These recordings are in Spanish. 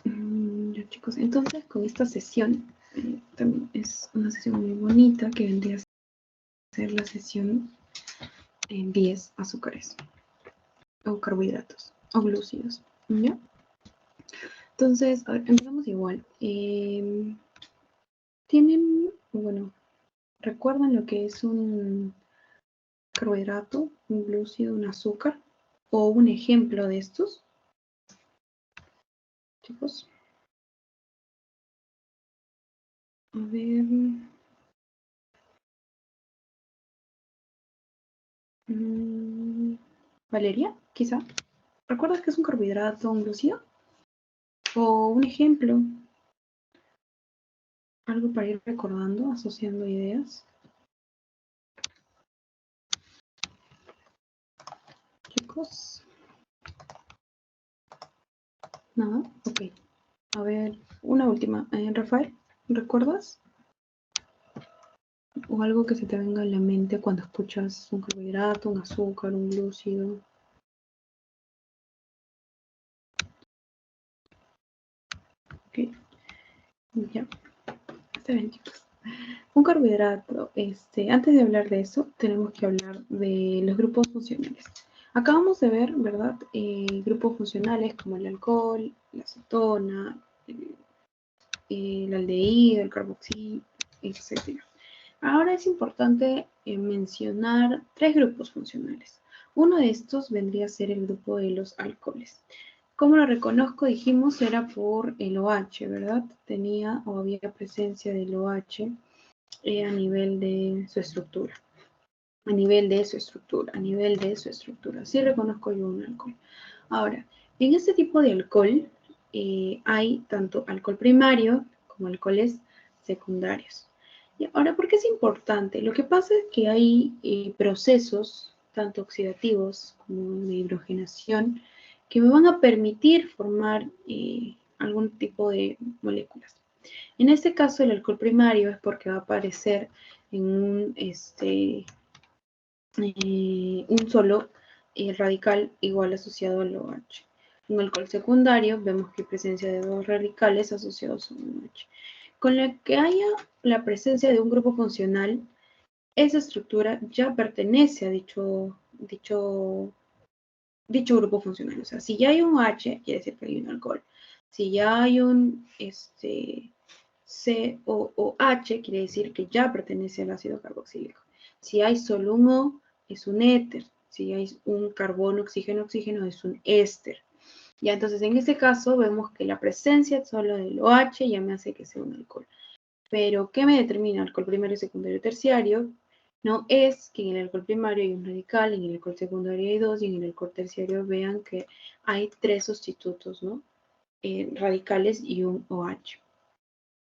Ya, chicos, entonces con esta sesión, también es una sesión muy bonita que vendría a ser la sesión en 10 azúcares o carbohidratos o glúcidos, ¿ya? Entonces, a ver, empezamos igual. Tienen, bueno, ¿recuerdan lo que es un carbohidrato, un glúcido, un azúcar? ¿O un ejemplo de estos, chicos? A ver. Valeria, quizá. ¿Recuerdas que es un carbohidrato, un glúcido? O un ejemplo. Algo para ir recordando, asociando ideas. Chicos. Nada, ok. A ver, una última. Rafael, ¿recuerdas? O algo que se te venga a la mente cuando escuchas un carbohidrato, un azúcar, un glúcido. Ok, ya. Está bien, chicos. Un carbohidrato, antes de hablar de eso, tenemos que hablar de los grupos funcionales. Acabamos de ver, ¿verdad? Grupos funcionales como el alcohol, la acetona, el aldehído, el carboxil, etc. Ahora es importante mencionar 3 grupos funcionales. Uno de estos vendría a ser el grupo de los alcoholes. ¿Cómo lo reconozco? Dijimos era por el OH, ¿verdad? Tenía o había presencia del OH a nivel de su estructura. A nivel de su estructura, a nivel de su estructura. Sí reconozco yo un alcohol. Ahora, en este tipo de alcohol hay tanto alcohol primario como alcoholes secundarios. Y ahora, ¿por qué es importante? Lo que pasa es que hay procesos, tanto oxidativos como de hidrogenación, que me van a permitir formar algún tipo de moléculas. En este caso, el alcohol primario es porque va a aparecer en un solo radical igual asociado al OH. En alcohol secundario vemos que hay presencia de 2 radicales asociados a un OH. Con la que haya la presencia de un grupo funcional, esa estructura ya pertenece a dicho grupo funcional. O sea, si ya hay un OH, quiere decir que hay un alcohol. Si ya hay un COOH, quiere decir que ya pertenece al ácido carboxílico. Si hay solo un O, es un éter. Si hay un carbono, oxígeno, oxígeno, es un éster. Ya, entonces en este caso vemos que la presencia solo del OH ya me hace que sea un alcohol. Pero, ¿qué me determina alcohol primario, secundario, terciario? No es que en el alcohol primario hay un radical, en el alcohol secundario hay 2 y en el alcohol terciario vean que hay 3 sustitutos, ¿no? Radicales y un OH.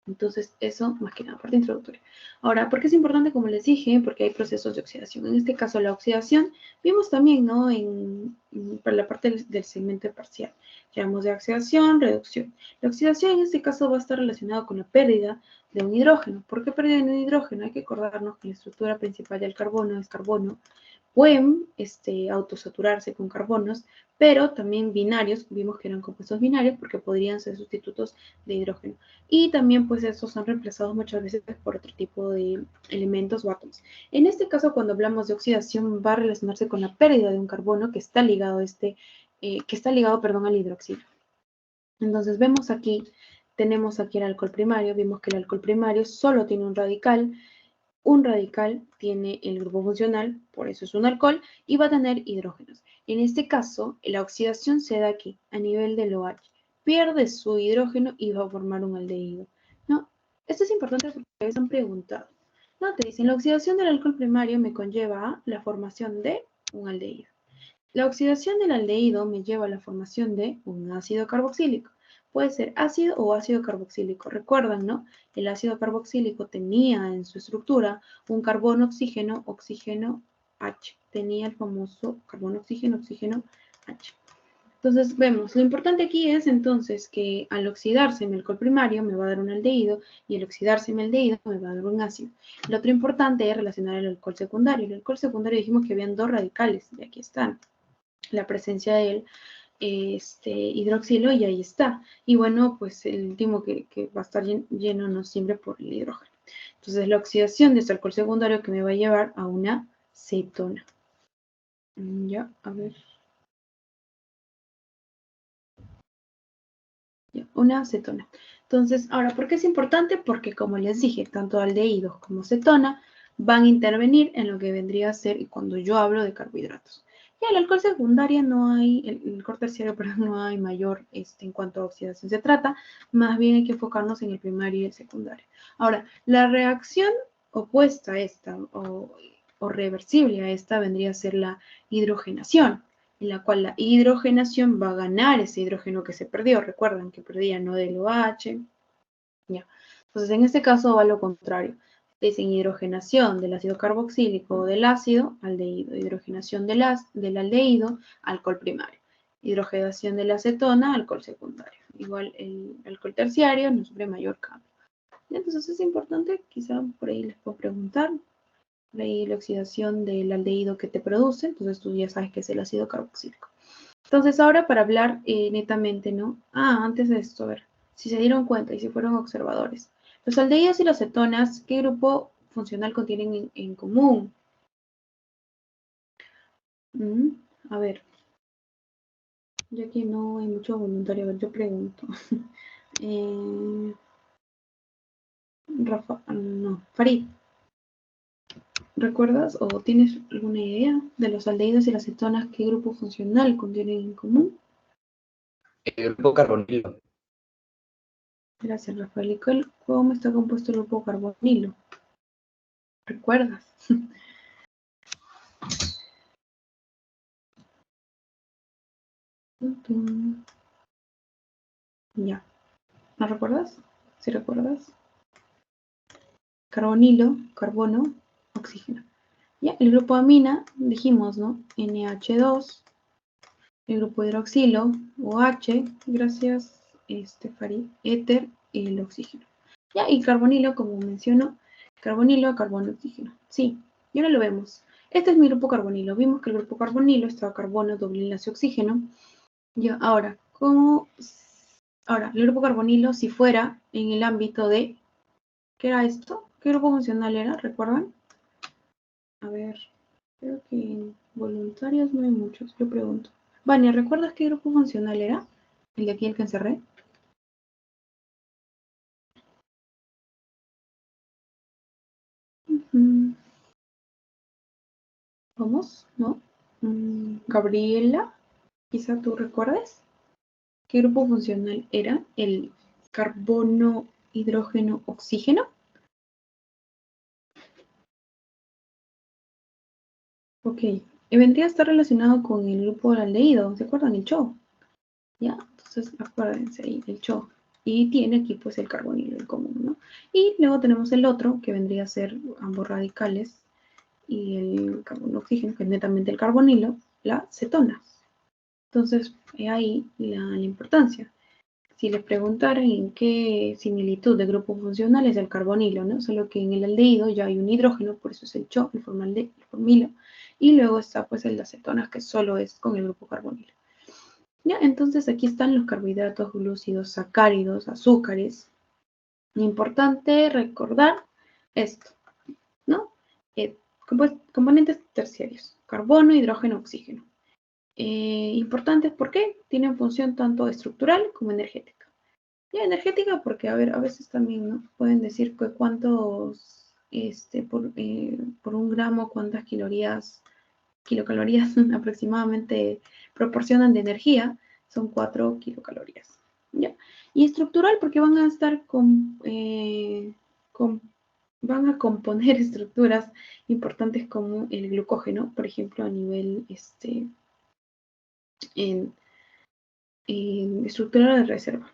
Entonces, eso más que nada, parte introductoria. Ahora, ¿por qué es importante? Como les dije, porque hay procesos de oxidación. En este caso, la oxidación, vimos también, ¿no? Para la parte del segmento parcial. Llamamos de oxidación, reducción. La oxidación en este caso va a estar relacionada con la pérdida de un hidrógeno. ¿Por qué pérdida de un hidrógeno? Hay que acordarnos que la estructura principal del carbono es carbono. Pueden autosaturarse con carbonos, pero también binarios, vimos que eran compuestos binarios porque podrían ser sustitutos de hidrógeno. Y también pues estos son reemplazados muchas veces por otro tipo de elementos o átomos. En este caso, cuando hablamos de oxidación, va a relacionarse con la pérdida de un carbono que está ligado, al hidróxido. Entonces vemos aquí, tenemos aquí el alcohol primario, vimos que el alcohol primario solo tiene un radical tiene el grupo funcional, por eso es un alcohol, y va a tener hidrógenos. En este caso, la oxidación se da aquí, a nivel del OH. Pierde su hidrógeno y va a formar un aldehído. ¿No? Esto es importante porque a veces han preguntado. No, te dicen, la oxidación del alcohol primario me conlleva a la formación de un aldehído. La oxidación del aldehído me lleva a la formación de un ácido carboxílico. Puede ser ácido o ácido carboxílico. Recuerdan, ¿no? El ácido carboxílico tenía en su estructura un carbono, oxígeno, oxígeno, H. Tenía el famoso carbono, oxígeno, oxígeno, H. Entonces, vemos, lo importante aquí es entonces que al oxidarse mi alcohol primario me va a dar un aldehído y al oxidarse mi aldehído me va a dar un ácido. Lo otro importante es relacionar el alcohol secundario. El alcohol secundario dijimos que habían 2 radicales y aquí están. La presencia de él hidroxilo y ahí está. Y bueno, pues el último que va a estar lleno no siempre por el hidrógeno. Entonces la oxidación de este alcohol secundario que me va a llevar a una cetona. Ya, a ver. Ya, una acetona. Entonces, ahora, ¿por qué es importante? Porque como les dije, tanto aldehídos como cetona van a intervenir en lo que vendría a ser cuando yo hablo de carbohidratos. Y el alcohol secundario no hay, el alcohol terciario, perdón, no hay mayor en cuanto a oxidación se trata, más bien hay que enfocarnos en el primario y el secundario. Ahora, la reacción opuesta a esta o reversible a esta vendría a ser la hidrogenación, en la cual la hidrogenación va a ganar ese hidrógeno que se perdió. Recuerdan que perdía no del OH. Ya. Entonces, en este caso va lo contrario. Dicen hidrogenación del ácido carboxílico o del ácido, aldehído. Hidrogenación del aldehído, alcohol primario. Hidrogenación de la acetona, alcohol secundario. Igual el alcohol terciario no sufre mayor cambio. Entonces es importante, quizá por ahí les puedo preguntar, la oxidación del aldehído que te produce, entonces tú ya sabes que es el ácido carboxílico. Entonces ahora para hablar netamente, ¿no? Antes de esto, a ver, si se dieron cuenta y si fueron observadores. Los aldehídos y las cetonas, ¿qué grupo funcional contienen en común? A ver, ya que no hay mucho voluntario, a ver, yo pregunto. Rafa, no, Farid, ¿recuerdas o tienes alguna idea de los aldehídos y las cetonas qué grupo funcional contienen en común? El grupo carbonilo. Gracias, Rafael. ¿Y cómo está compuesto el grupo carbonilo? ¿Recuerdas? Ya. ¿No recuerdas? ¿Sí recuerdas? Carbonilo, carbono, oxígeno. Ya, el grupo amina, dijimos, ¿no? NH2. El grupo hidroxilo, OH, gracias, Farid, éter, el oxígeno. Ya, y carbonilo, como menciono, carbonilo, carbono, oxígeno. Sí, y ahora lo vemos. Este es mi grupo carbonilo. Vimos que el grupo carbonilo estaba carbono, doble enlace, oxígeno. Ya, ahora, Ahora, el grupo carbonilo, si fuera en el ámbito de... ¿Qué era esto? ¿Qué grupo funcional era? ¿Recuerdan? A ver, creo que voluntarios no hay muchos, yo pregunto. Vania, ¿recuerdas qué grupo funcional era? El de aquí, el que encerré. Vamos, ¿no? Gabriela, quizá tú recuerdes. ¿Qué grupo funcional era? El carbono, hidrógeno, oxígeno. Ok, y vendría a estar relacionado con el grupo del aldehído, ¿se acuerdan? El CHO. ¿Ya? Entonces, acuérdense ahí, el CHO. Y tiene aquí pues el carbonilo en común, ¿no? Y luego tenemos el otro, que vendría a ser ambos radicales, y el carbono oxígeno, que es netamente el carbonilo, la cetona. Entonces, ahí la importancia. Si les preguntaran en qué similitud de grupo funcional es el carbonilo, ¿no? Solo que en el aldehído ya hay un hidrógeno, por eso es el CHO, el formilo, y luego está pues el de acetonas, que solo es con el grupo carbonilo. Ya, entonces aquí están los carbohidratos, glúcidos, sacáridos, azúcares. Importante recordar esto, ¿no? Componentes terciarios, carbono, hidrógeno, oxígeno. Importantes porque tienen función tanto estructural como energética. Ya, energética porque, a ver, a veces también, ¿no? Pueden decir que cuántos, por un gramo, cuántas kilocalorías aproximadamente proporcionan de energía, son 4 kilocalorías. ¿Ya? Y estructural porque van a estar van a componer estructuras importantes como el glucógeno, por ejemplo, a nivel en estructura de reserva.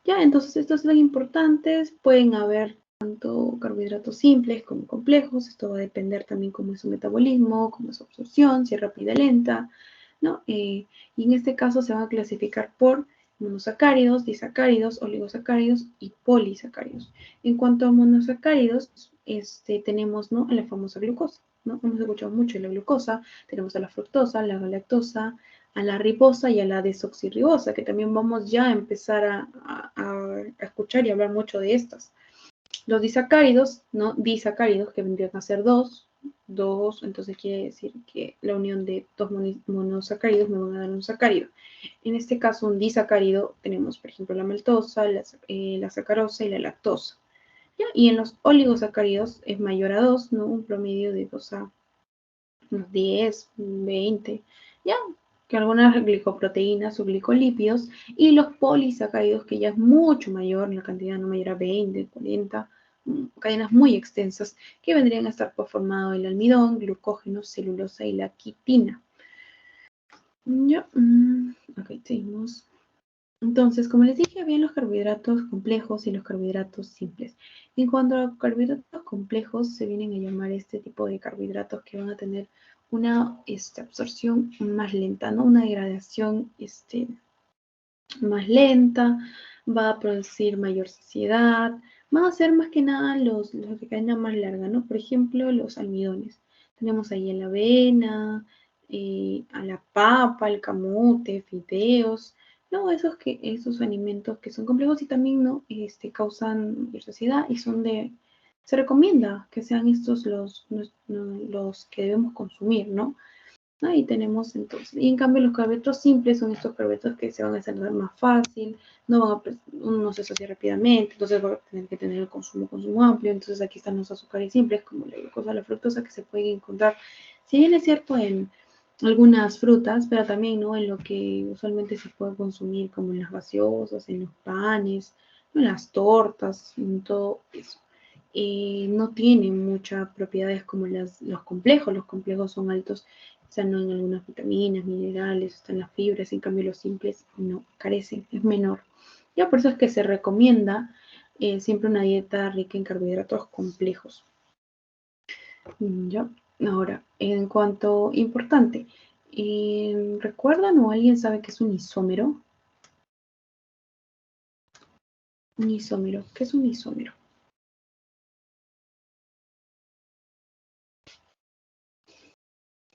Ya, entonces estos son importantes, pueden haber tanto carbohidratos simples como complejos, esto va a depender también cómo es su metabolismo, cómo es su absorción, si es rápida o lenta, ¿no? Y en este caso se van a clasificar por monosacáridos, disacáridos, oligosacáridos y polisacáridos. En cuanto a monosacáridos, tenemos, ¿no?, la famosa glucosa. ¿no? Hemos escuchado mucho la glucosa, tenemos a la fructosa, la galactosa, a la ribosa y a la desoxirribosa, que también vamos ya a empezar a escuchar y hablar mucho de estas. Los disacáridos, ¿no? Disacáridos, que vendrían a ser dos, entonces quiere decir que la unión de dos monosacáridos me van a dar un sacárido. En este caso, un disacárido, tenemos, por ejemplo, la maltosa, la sacarosa y la lactosa. ¿Ya? Y en los oligosacáridos es mayor a 2, ¿no? Un promedio de 2 a unos 10, 20, ¿ya? Que algunas glicoproteínas o glicolípidos, y los polisacáridos, que ya es mucho mayor, la cantidad no mayor a 20, 40, cadenas muy extensas, que vendrían a estar formado el almidón, glucógeno, celulosa y la quitina. Ya, ok, seguimos. Entonces, como les dije, había los carbohidratos complejos y los carbohidratos simples. En cuanto a carbohidratos complejos, se vienen a llamar este tipo de carbohidratos que van a tener una absorción más lenta, ¿no? Una degradación más lenta, va a producir mayor saciedad, van a ser más que nada los de cadena más larga, ¿no? Por ejemplo, los almidones. Tenemos ahí a la avena, a la papa, el camote, fideos, ¿no? Esos alimentos que son complejos y también, ¿no? Causan mayor saciedad y se recomienda que sean estos los que debemos consumir, ¿no? Ahí tenemos entonces, y en cambio los carbohidratos simples son estos carbohidratos que se van a hacer más fácil, no se asocia rápidamente, entonces va a tener que tener el consumo amplio. Entonces aquí están los azúcares simples como la glucosa, la fructosa, que se pueden encontrar, si bien es cierto, en algunas frutas, pero también, ¿no?, en lo que usualmente se puede consumir, como en las gaseosas, en los panes, en las tortas, en todo eso. No tienen muchas propiedades como los complejos son altos, están en algunas vitaminas, minerales, están las fibras, en cambio los simples no, carecen, es menor. Ya por eso es que se recomienda siempre una dieta rica en carbohidratos complejos. Ya, ahora, en cuanto importante, ¿recuerdan o alguien sabe qué es un isómero? Un isómero, ¿qué es un isómero?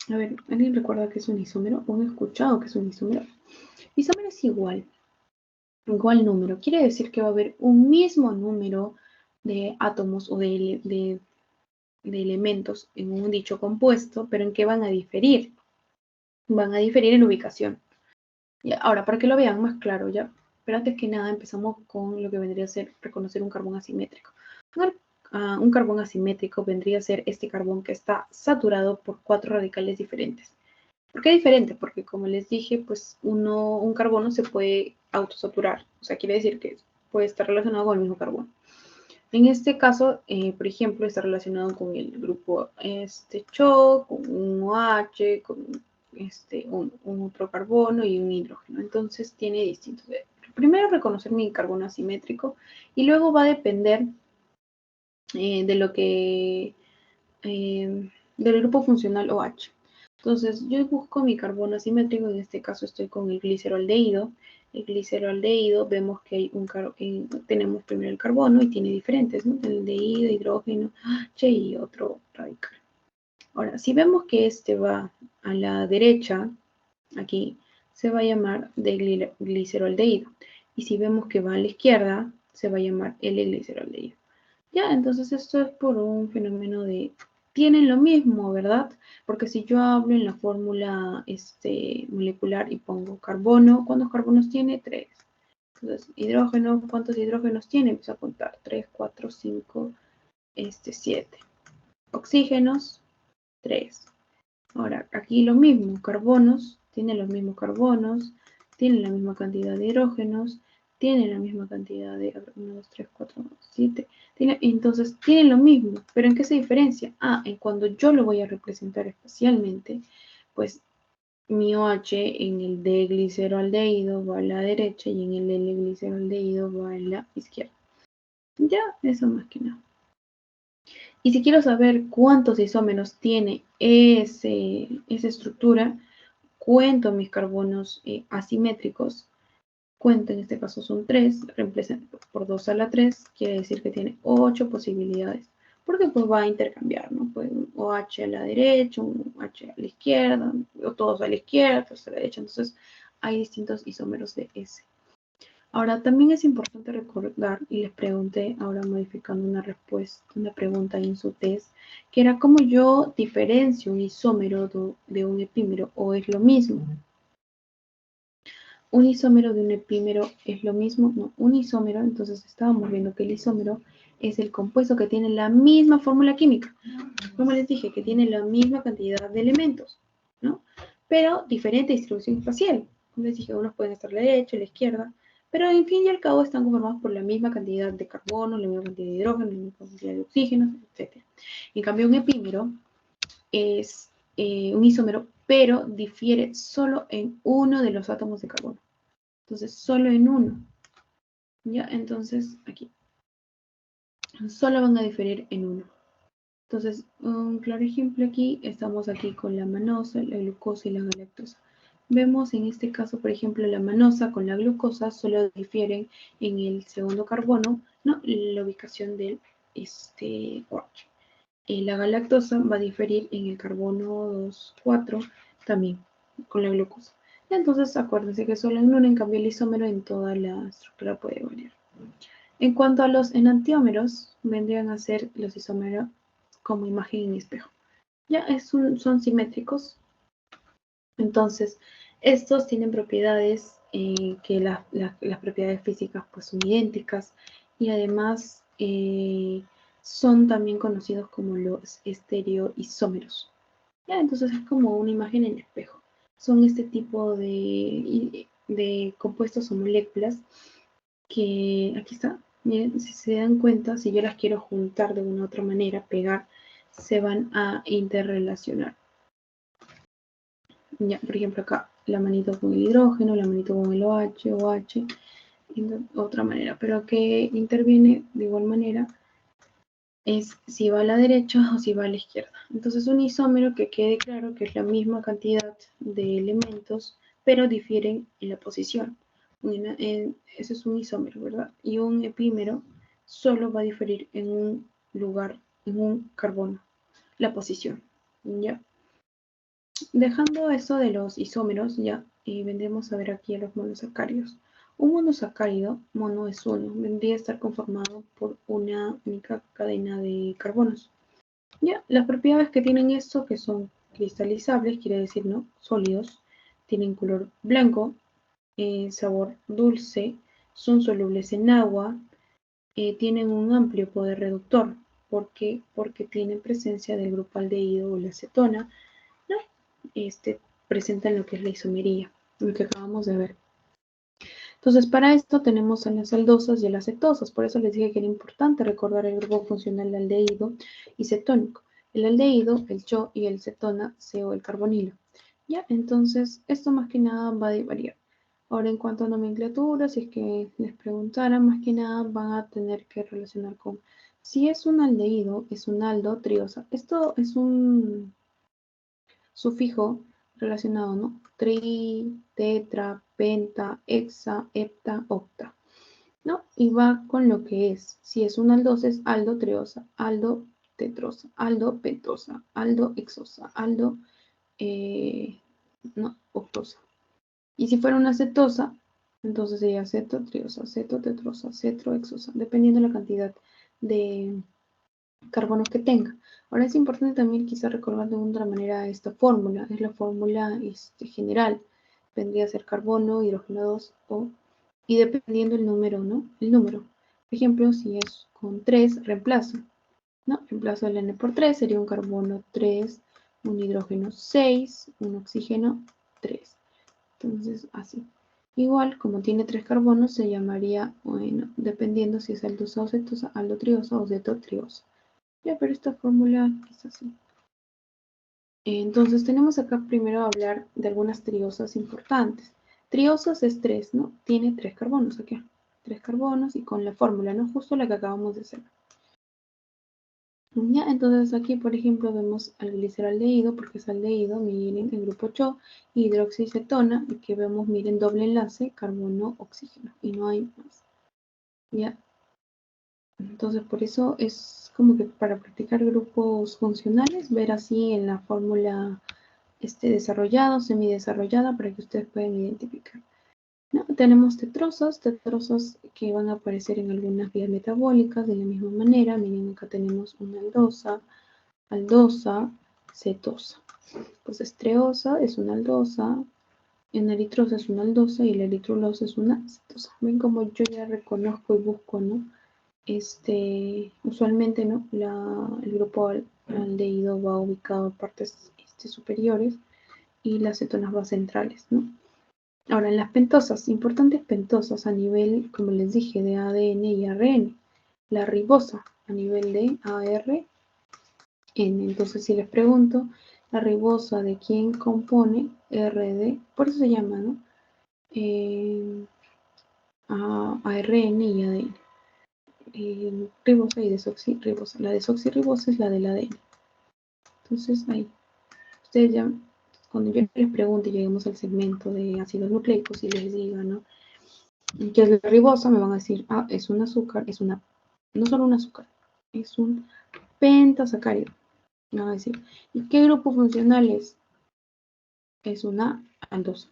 A ver, ¿alguien recuerda qué es un isómero? ¿O han escuchado qué es un isómero? Isómero es igual número. Quiere decir que va a haber un mismo número de átomos o de elementos en un dicho compuesto, pero ¿en qué van a diferir? Van a diferir en ubicación. Y ahora, para que lo vean más claro, ya, pero antes que nada empezamos con lo que vendría a ser reconocer un carbón asimétrico. Un carbón asimétrico vendría a ser este carbón que está saturado por 4 radicales diferentes. ¿Por qué diferente? Porque como les dije, pues un carbono se puede autosaturar. O sea, quiere decir que puede estar relacionado con el mismo carbono. En este caso, por ejemplo, está relacionado con el grupo CHO, con un OH, con un otro carbono y un hidrógeno. Entonces tiene distintos. Primero reconocer mi carbono asimétrico y luego va a depender de lo que del grupo funcional OH. Entonces, yo busco mi carbono asimétrico, en este caso estoy con el gliceraldehído. El gliceraldehído, vemos que hay tenemos primero el carbono y tiene diferentes, ¿no? El aldehído, hidrógeno, H y otro radical. Ahora, si vemos que este va a la derecha, aquí, se va a llamar de gliceraldehído. Y si vemos que va a la izquierda, se va a llamar L-gliceraldehído. Ya, entonces esto es por un fenómeno de tienen lo mismo, ¿verdad? Porque si yo hablo en la fórmula molecular y pongo carbono, ¿cuántos carbonos tiene? 3. Entonces, hidrógeno, ¿cuántos hidrógenos tiene? Empiezo a contar. 3, 4, 5, 7. Oxígenos, 3. Ahora, aquí lo mismo, carbonos, tienen los mismos carbonos, tienen la misma cantidad de hidrógenos, tienen la misma cantidad de 1, 2, 3, 4, 7. Entonces, tienen lo mismo, pero ¿en qué se diferencia? En cuando yo lo voy a representar espacialmente, pues mi OH en el D-gliceraldehído va a la derecha y en el L-gliceraldehído va a la izquierda. Ya, eso más que nada. Y si quiero saber cuántos isómeros tiene esa estructura, cuento mis carbonos asimétricos. Cuento, en este caso son 3, reemplacen por 2 a la 3, quiere decir que tiene 8 posibilidades. porque pues va a intercambiar, ¿no? Pues un OH a la derecha, un H a la izquierda, o todos a la izquierda, todos a la derecha. Entonces hay distintos isómeros de S. Ahora también es importante recordar, y les pregunté, ahora modificando una respuesta, una pregunta en su test, que era cómo yo diferencio un isómero de un epímero, o es lo mismo. Un isómero de un epímero es lo mismo, no, un isómero, entonces estábamos viendo que el isómero es el compuesto que tiene la misma fórmula química, como les dije, que tiene la misma cantidad de elementos, ¿no? Pero diferente distribución espacial. Como les dije, unos pueden estar a la derecha, a la izquierda, pero en fin y al cabo están conformados por la misma cantidad de carbono, la misma cantidad de hidrógeno, la misma cantidad de oxígeno, etc. En cambio, un epímero es un isómero, pero difiere solo en uno de los átomos de carbono. Entonces, solo en uno. ¿Ya? Entonces, aquí. Solo van a diferir en uno. Entonces, un claro ejemplo aquí, estamos aquí con la manosa, la glucosa y la galactosa. Vemos en este caso, por ejemplo, la manosa con la glucosa solo difieren en el segundo carbono, ¿no? La ubicación del OH. La galactosa va a diferir en el carbono 2,4 también con la glucosa. Entonces, acuérdense que solo en uno, en cambio el isómero en toda la estructura puede variar. En cuanto a los enantiómeros, vendrían a ser los isómeros como imagen en espejo. Ya son simétricos. Entonces, estos tienen propiedades que las propiedades físicas pues, son idénticas y además son también conocidos como los estereoisómeros. Ya, entonces es como una imagen en espejo. Son este tipo de compuestos o moléculas que aquí está. Miren, si se dan cuenta, si yo las quiero juntar de una u otra manera, pegar, se van a interrelacionar. Ya, por ejemplo, acá la manito con el hidrógeno, la manito con el OH, de otra manera. Pero que interviene de igual manera es si va a la derecha o si va a la izquierda. Entonces, un isómero que quede claro que es la misma cantidad de elementos, pero difieren en la posición. Ese es un isómero, ¿verdad? Y un epímero solo va a diferir en un lugar, en un carbono, la posición. ¿Ya? Dejando eso de los isómeros, ya vendremos a ver aquí a los monosacáridos. Un monosacárido, mono es uno, vendría a estar conformado por una única cadena de carbonos. Ya, las propiedades que tienen esto, que son cristalizables, quiere decir, ¿no? Sólidos, tienen color blanco, sabor dulce, son solubles en agua, tienen un amplio poder reductor. ¿Por qué? Porque tienen presencia del grupo aldehído o la acetona, ¿no? Presentan lo que es la isomería, lo que acabamos de ver. Entonces, para esto tenemos a las aldosas y a las cetosas. Por eso les dije que era importante recordar el grupo funcional aldehído y cetónico. El aldehído, el CHO, y el cetona, CO, el carbonilo. ¿Ya? Entonces, esto más que nada va a variar. Ahora, en cuanto a nomenclatura, si es que les preguntaran, más que nada van a tener que relacionar con si es un aldehído, es un aldo, triosa. Esto es un sufijo relacionado, ¿no? Tri, tetra, penta, hexa, hepta, octa, ¿no? Y va con lo que es. Si es un aldosa, es aldo triosa, aldo tetrosa, aldo pentosa, aldo hexosa, aldo no, octosa. Y si fuera una cetosa, entonces sería cetotriosa, cetotetrosa, cetrohexosa, dependiendo de la cantidad de carbonos que tenga. Ahora es importante también quizá recordar de otra manera esta fórmula, es la fórmula general, vendría a ser carbono, hidrógeno 2 y dependiendo el número, ¿no? El número. Por ejemplo, si es con 3, reemplazo, ¿no? Reemplazo el N por 3, sería un carbono 3, un hidrógeno 6, un oxígeno 3. Entonces, así. Igual, como tiene 3 carbonos, se llamaría, bueno, dependiendo si es aldosa o cetosa, aldotriosa o cetotriosa. Ya, pero esta fórmula es así. Entonces tenemos acá primero hablar de algunas triosas importantes. Triosas es 3, ¿no? Tiene 3 carbonos aquí. 3 carbonos y con la fórmula, ¿no? Justo la que acabamos de hacer. Ya, entonces aquí, por ejemplo, vemos al gliceraldehído, porque es aldehído, miren, el grupo CHO, hidroxicetona, y que vemos, miren, doble enlace, carbono, oxígeno, y no hay más. Ya. Entonces, por eso es como que para practicar grupos funcionales, ver así en la fórmula desarrollada o semidesarrollada para que ustedes puedan identificar. ¿No? Tenemos tetrosas que van a aparecer en algunas vías metabólicas de la misma manera. Miren, acá tenemos una aldosa, cetosa. Pues estreosa es una aldosa, una eritrosa es una aldosa y la eritrulosa es una cetosa. Ven como yo ya reconozco y busco, ¿no? Usualmente, ¿no? El grupo aldehído va ubicado en partes superiores y las cetonas va centrales, ¿no? Ahora, en las pentosas, importantes pentosas a nivel, como les dije, de ADN y ARN. La ribosa a nivel de ARN. Entonces, si les pregunto, la ribosa de quién compone RD, por eso se llama, ¿no? ARN y ADN. Ribosa y desoxirribosa. La desoxirribosa es la del ADN. Entonces, ahí. Ustedes ya, cuando yo les pregunte, lleguemos al segmento de ácidos nucleicos y les diga, ¿no? ¿Qué es la ribosa? Me van a decir, es un azúcar, no solo un azúcar, es un pentasacárido. Me van a decir, ¿y qué grupo funcional es? Es una aldosa.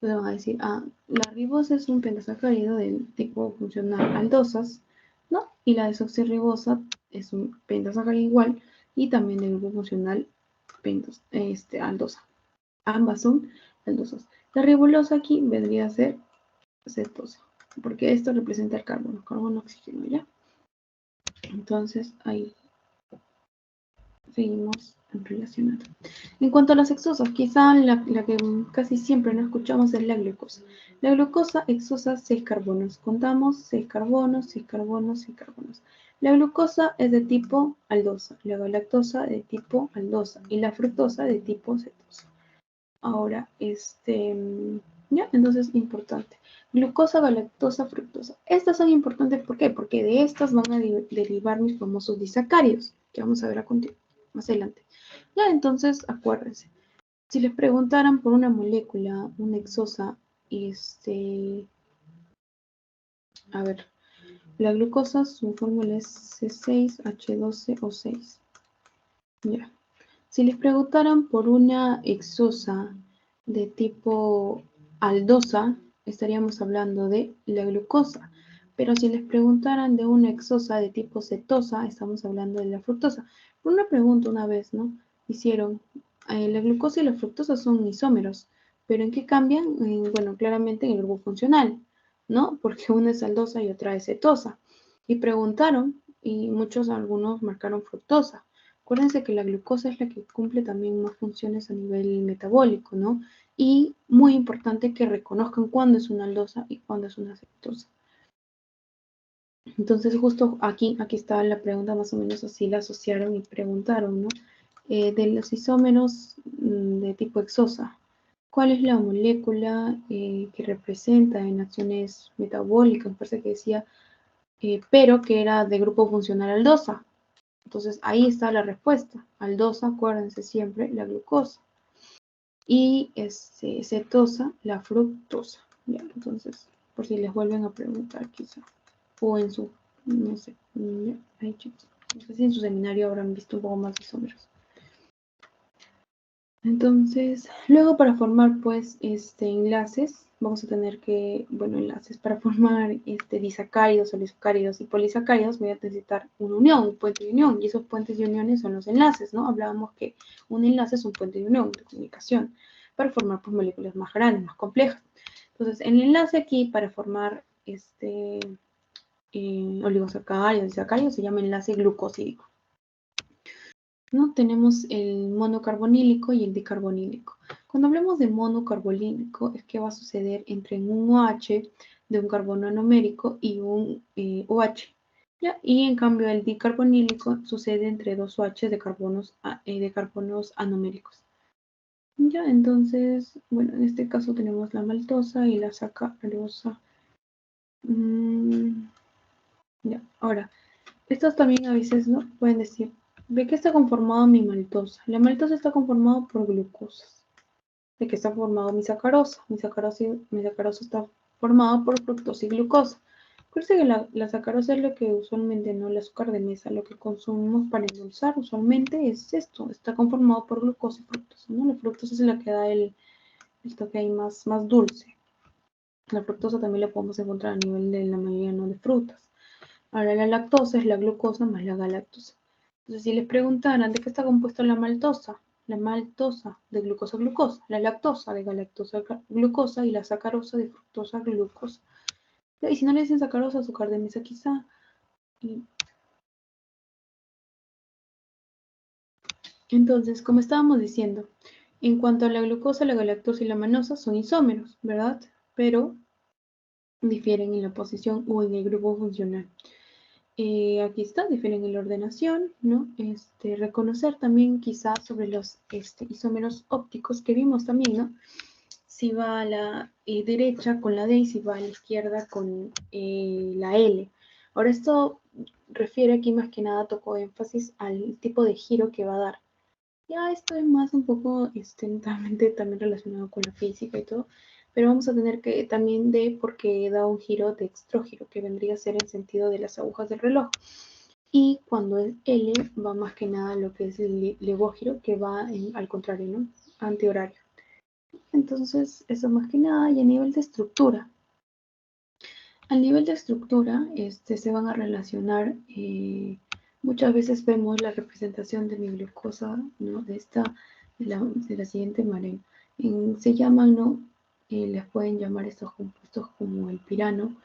Entonces van a decir, la ribosa es un pentasacárido del tipo funcional aldosas, ¿no? Y la desoxirribosa es un pentasacárido igual y también del grupo funcional aldosa. Ambas son aldosas. La ribulosa aquí vendría a ser cetosa, porque esto representa el carbono, oxígeno, ¿ya? Entonces ahí seguimos relacionando. En cuanto a las exosas, quizá la que casi siempre no escuchamos es la glucosa. La glucosa exosa 6 carbonos. Contamos 6 carbonos, 6 carbonos, 6 carbonos. La glucosa es de tipo aldosa, la galactosa de tipo aldosa y la fructosa de tipo cetosa. Ahora, ya, entonces importante. Glucosa, galactosa, fructosa. Estas son importantes, ¿por qué? Porque de estas van a derivar mis famosos disacáridos, que vamos a ver más adelante. Ya, entonces, acuérdense. Si les preguntaran por una molécula, una exosa, a ver, la glucosa, su fórmula es C6H12O6. Ya. Si les preguntaran por una exosa de tipo aldosa, estaríamos hablando de la glucosa. Pero si les preguntaran de una exosa de tipo cetosa, estamos hablando de la fructosa. Por una pregunta una vez, ¿no? Hicieron, la glucosa y la fructosa son isómeros, pero ¿en qué cambian? Bueno, claramente en el grupo funcional, ¿no? Porque una es aldosa y otra es cetosa. Y preguntaron, y algunos marcaron fructosa. Acuérdense que la glucosa es la que cumple también más funciones a nivel metabólico, ¿no? Y muy importante que reconozcan cuándo es una aldosa y cuándo es una cetosa. Entonces, justo aquí estaba la pregunta, más o menos así la asociaron y preguntaron, ¿no? De los isómeros de tipo exosa, ¿cuál es la molécula que representa en acciones metabólicas? Me parece que decía, pero que era de grupo funcional aldosa. Entonces, ahí está la respuesta. Aldosa, acuérdense siempre, la glucosa. Y cetosa, la fructosa. ¿Ya? Entonces, por si les vuelven a preguntar quizá. O en su, no sé, ¿ya? Ahí, chicos. No sé si en su seminario habrán visto un poco más de isómeros. Entonces, luego para formar pues enlaces, vamos a tener que, bueno, enlaces para formar disacáridos, oligosacáridos y polisacáridos, voy a necesitar una unión, un puente de unión, y esos puentes de uniones son los enlaces, ¿no? Hablábamos que un enlace es un puente de unión, de comunicación, para formar pues moléculas más grandes, más complejas. Entonces, el enlace aquí para formar oligosacáridos y disacáridos se llama enlace glucosídico. ¿No? Tenemos el monocarbonílico y el dicarbonílico. Cuando hablamos de monocarbonílico es que va a suceder entre un OH de un carbono anomérico y un OH. ¿Ya? Y en cambio el dicarbonílico sucede entre dos OH de carbonos anoméricos. Ya, entonces, bueno, en este caso tenemos la maltosa y la sacarosa. Ya, ahora, estas también a veces, ¿no? Pueden decir, ¿de qué está conformado mi maltosa? La maltosa está conformada por glucosas. ¿De qué está formado mi sacarosa? Mi sacarosa está formada por fructosa y glucosa. Acuérdense que la sacarosa es lo que usualmente, ¿no? El azúcar de mesa, lo que consumimos para endulzar usualmente es esto. Está conformado por glucosa y fructosa, ¿no? La fructosa es la que da el toque ahí más dulce. La fructosa también la podemos encontrar a nivel de la mayoría, ¿no? De frutas. Ahora la lactosa es la glucosa más la galactosa. Entonces, si les preguntaran de qué está compuesta la maltosa de glucosa glucosa, la lactosa de galactosa glucosa y la sacarosa de fructosa glucosa. Y si no le dicen sacarosa, azúcar de mesa quizá. Entonces, como estábamos diciendo, en cuanto a la glucosa, la galactosa y la manosa son isómeros, ¿verdad? Pero difieren en la posición o en el grupo funcional. Aquí está, difieren en la ordenación, ¿no? Reconocer también quizás sobre los isómeros ópticos que vimos también, ¿no? Si va a la derecha con la D y si va a la izquierda con la L. Ahora esto refiere aquí más que nada, tocó énfasis al tipo de giro que va a dar. Ya esto es más un poco también relacionado con la física y todo, pero vamos a tener que también de porque da un giro de extrógiro, que vendría a ser en sentido de las agujas del reloj. Y cuando es L, va más que nada lo que es el levógiro, que va al contrario, ¿no? Antihorario. Entonces, eso más que nada, y a nivel de estructura. Al nivel de estructura, se van a relacionar, muchas veces vemos la representación de mi glucosa, ¿no? De la siguiente manera. Se llaman, ¿no? Les pueden llamar estos compuestos como el pirano,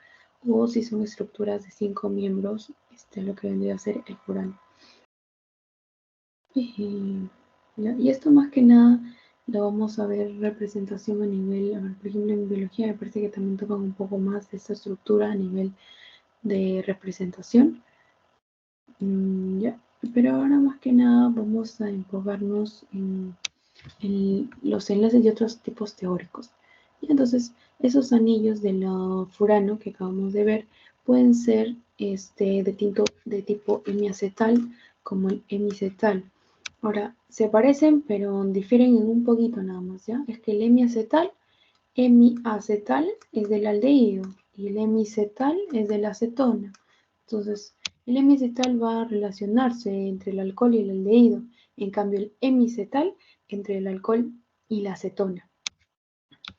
o si son estructuras de 5 miembros, lo que vendría a ser el furano. Y esto más que nada lo vamos a ver representación a nivel, a ver, por ejemplo en biología me parece que también tocan un poco más de esta estructura a nivel de representación. Ya. Pero ahora más que nada vamos a enfocarnos en los enlaces de otros tipos teóricos. Y entonces esos anillos de lo furano que acabamos de ver pueden ser de tipo hemiacetal como el hemicetal. Ahora, se parecen, pero difieren en un poquito nada más, ¿ya? Es que el hemiacetal es del aldehído y el hemicetal es de la acetona. Entonces, el hemicetal va a relacionarse entre el alcohol y el aldehído. En cambio, el hemicetal entre el alcohol y la acetona.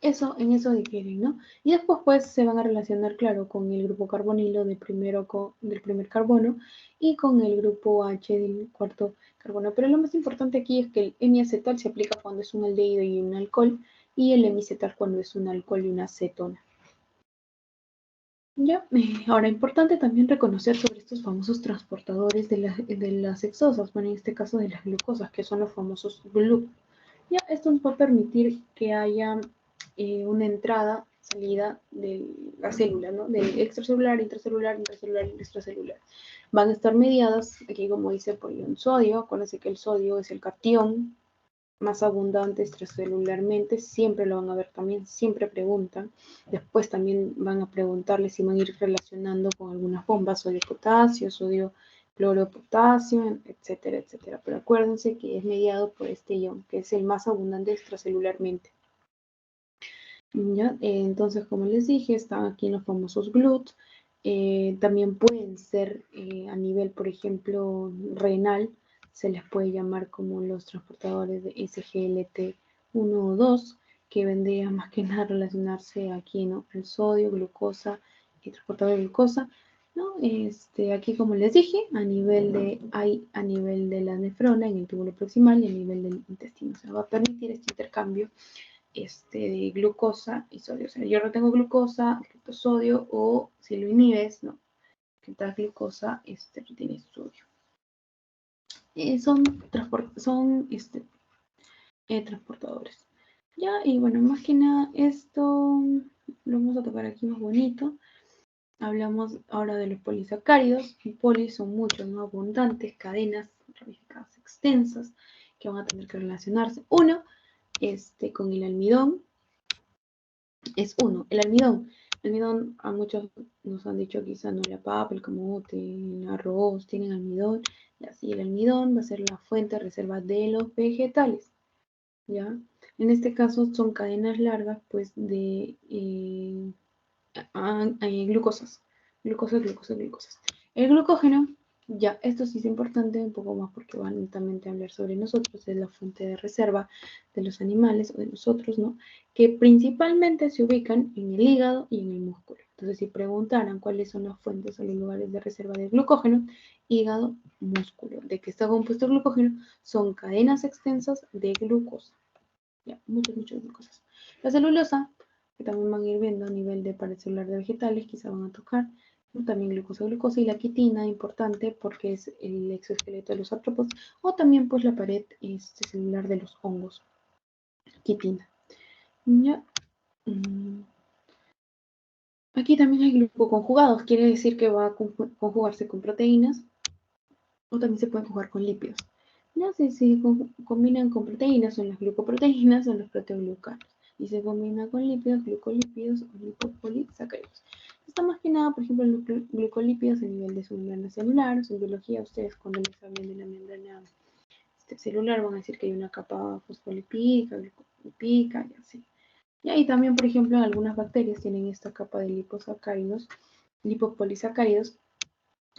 En eso difieren, ¿no? Y después pues se van a relacionar, claro, con el grupo carbonilo del primer carbono y con el grupo H del cuarto carbono. Pero lo más importante aquí es que el hemiacetal se aplica cuando es un aldehído y un alcohol y el hemicetal cuando es un alcohol y una acetona. Ya, ahora importante también reconocer sobre estos famosos transportadores de las hexosas, bueno, en este caso de las glucosas, que son los famosos GLUT. Ya, esto nos va a permitir que haya una entrada, salida de la célula, ¿no? Del extracelular, intracelular, intracelular y extracelular. Van a estar mediadas, aquí como dice, por ion sodio. Acuérdense que el sodio es el cation más abundante extracelularmente, siempre lo van a ver también, siempre preguntan. Después también van a preguntarles si van a ir relacionando con algunas bombas, sodio potasio, sodio cloro potasio, etcétera, etcétera. Pero acuérdense que es mediado por este ion, que es el más abundante extracelularmente. ¿Ya? Entonces, como les dije, están aquí los famosos GLUT. También pueden ser a nivel, por ejemplo, renal, se les puede llamar como los transportadores de SGLT1 o 2, que vendría más que nada a relacionarse aquí, ¿no? El sodio, glucosa y transportador de glucosa, ¿no? Aquí, como les dije, a nivel de la nefrona, en el túbulo proximal y a nivel del intestino. Se va a permitir este intercambio de glucosa y sodio. O sea, yo retengo glucosa, sodio, o si lo inhibes, no, que tal glucosa, retiene sodio. Son transportadores. Ya, y bueno, más que nada, esto lo vamos a tocar aquí más bonito. Hablamos ahora de los polisacáridos. Los polis son muchos, ¿no? Abundantes, cadenas ramificadas extensas que van a tener que relacionarse. Uno, con el almidón, es uno, el almidón. El almidón, a muchos nos han dicho quizá no la papa, el camote, el arroz, tienen almidón. Y así el almidón va a ser la fuente de reserva de los vegetales. ¿Ya? En este caso son cadenas largas pues de glucosas. Glucosa, glucosa, glucosas. El glucógeno, ya, esto sí es importante, un poco más porque van también a hablar sobre nosotros, es la fuente de reserva de los animales o de nosotros, ¿no? Que principalmente se ubican en el hígado y en el músculo. Entonces, si preguntaran cuáles son las fuentes o los lugares de reserva de glucógeno, hígado, músculo. ¿De qué está compuesto el glucógeno? Son cadenas extensas de glucosa. Ya, muchas glucosas. La celulosa, que también van a ir viendo a nivel de pared celular de vegetales, quizá van a tocar, ¿no? También glucosa, y la quitina, importante porque es el exoesqueleto de los artrópodos, o también pues la pared celular de los hongos, quitina. Ya. Aquí también hay glucoconjugados, quiere decir que va a conjugarse con proteínas, o también se pueden conjugar con lípidos. No sé si combinan con proteínas, son las glucoproteínas o los proteoglucanos. Y se combina con lípidos, glucolípidos o lipopolisacáridos. Está más que nada, por ejemplo, los glucolípidos a nivel de su membrana celular. En biología, ustedes cuando les hablen de la membrana celular van a decir que hay una capa fosfolipídica, glucolípica y así. Y ahí también, por ejemplo, algunas bacterias tienen esta capa de liposacáridos, lipopolisacáridos,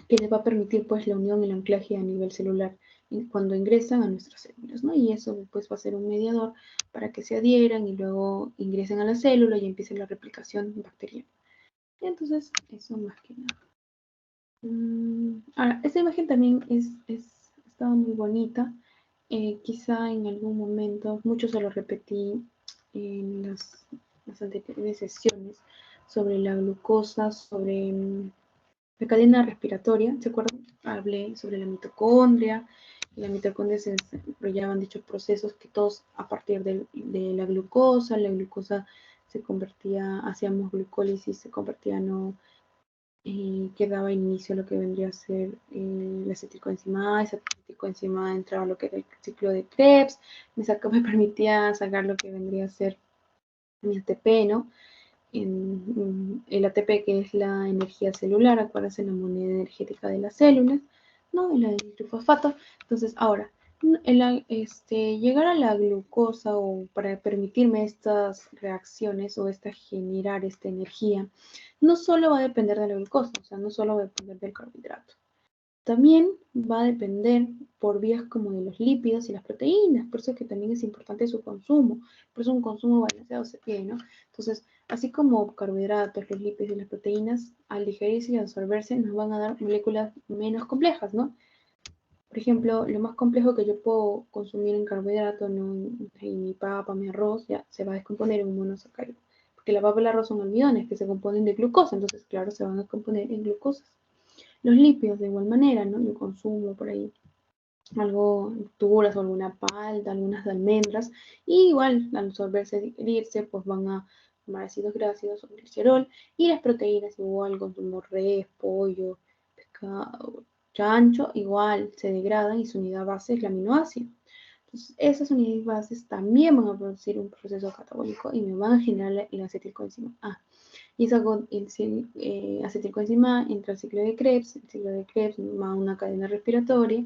que les va a permitir pues la unión y el anclaje a nivel celular cuando ingresan a nuestras células, ¿no? Y eso pues va a ser un mediador para que se adhieran y luego ingresen a la célula y empiece la replicación bacteriana. Y entonces, eso más que nada. Ahora, esta imagen también estaba muy bonita. Quizá en algún momento, mucho se lo repetí en las anteriores sesiones, sobre la glucosa, sobre la cadena respiratoria. ¿Se acuerdan? Hablé sobre la mitocondria. En la mitocondria se desarrollaban dichos procesos que todos a partir de la glucosa se convertía, hacíamos glucólisis, se convertía no que daba inicio a lo que vendría a ser la acetilcoenzima A. Esa acetilcoenzima A entraba a lo que era el ciclo de Krebs, me permitía sacar lo que vendría a ser mi ATP, ¿no? El ATP, que es la energía celular, acuérdense, la moneda energética de las células, ¿no? El trifosfato. Entonces, ahora, llegar a la glucosa o para permitirme estas reacciones o generar esta energía, no solo va a depender de la glucosa, o sea, no solo va a depender del carbohidrato. También va a depender por vías como de los lípidos y las proteínas, por eso que también es importante su consumo, por eso un consumo balanceado se pide, ¿no? Entonces, así como carbohidratos, los lípidos y las proteínas, al digerirse y absorberse, nos van a dar moléculas menos complejas, ¿no? Por ejemplo, lo más complejo que yo puedo consumir en carbohidrato, ¿no? En mi papa, mi arroz, ya se va a descomponer en un monosacárido. Porque la papa y el arroz son almidones que se componen de glucosa, entonces, claro, se van a componer en glucosas. Los lípidos, de igual manera, ¿no? Yo consumo por ahí algo duras o alguna palta, algunas de almendras, y igual al absorberse, digerirse, pues van a formar ácidos grasos o glicerol, y las proteínas igual, consumo res, pollo, pescado, chancho, igual se degradan y su unidad base es el aminoácido. Entonces, esas unidades bases también van a producir un proceso catabólico y me van a generar la acetilcoenzima A. Y esa acetilcoenzima entra al ciclo de Krebs, el ciclo de Krebs va a una cadena respiratoria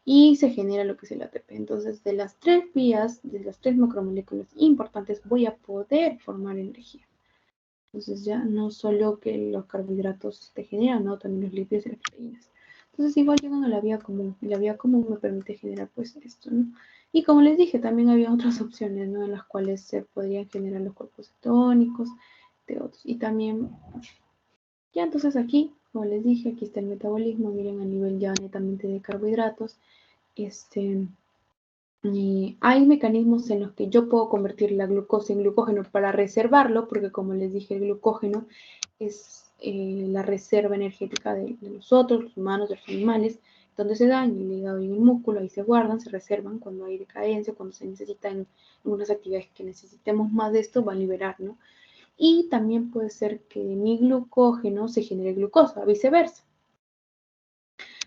y se genera lo que es el ATP. Entonces, de las tres vías, de las tres macromoléculas importantes, voy a poder formar energía. Entonces, ya no solo que los carbohidratos te generan, ¿no? También los lípidos y las proteínas. Entonces, igual llegan a la vía común. Y la vía común me permite generar, pues, esto, ¿no? Y como les dije, también había otras opciones, ¿no? En las cuales se podrían generar los cuerpos cetónicos, de otros. Y también, ya entonces aquí, como les dije, aquí está el metabolismo. Miren, a nivel ya netamente de carbohidratos. Hay mecanismos en los que yo puedo convertir la glucosa en glucógeno para reservarlo, porque como les dije, el glucógeno es la reserva energética de nosotros, los humanos, de los animales, donde se da en el hígado y en el músculo, ahí se guardan, se reservan cuando hay decadencia, cuando se necesita en unas actividades que necesitemos más de esto, va a liberar, ¿no? Y también puede ser que de mi glucógeno se genere glucosa, viceversa.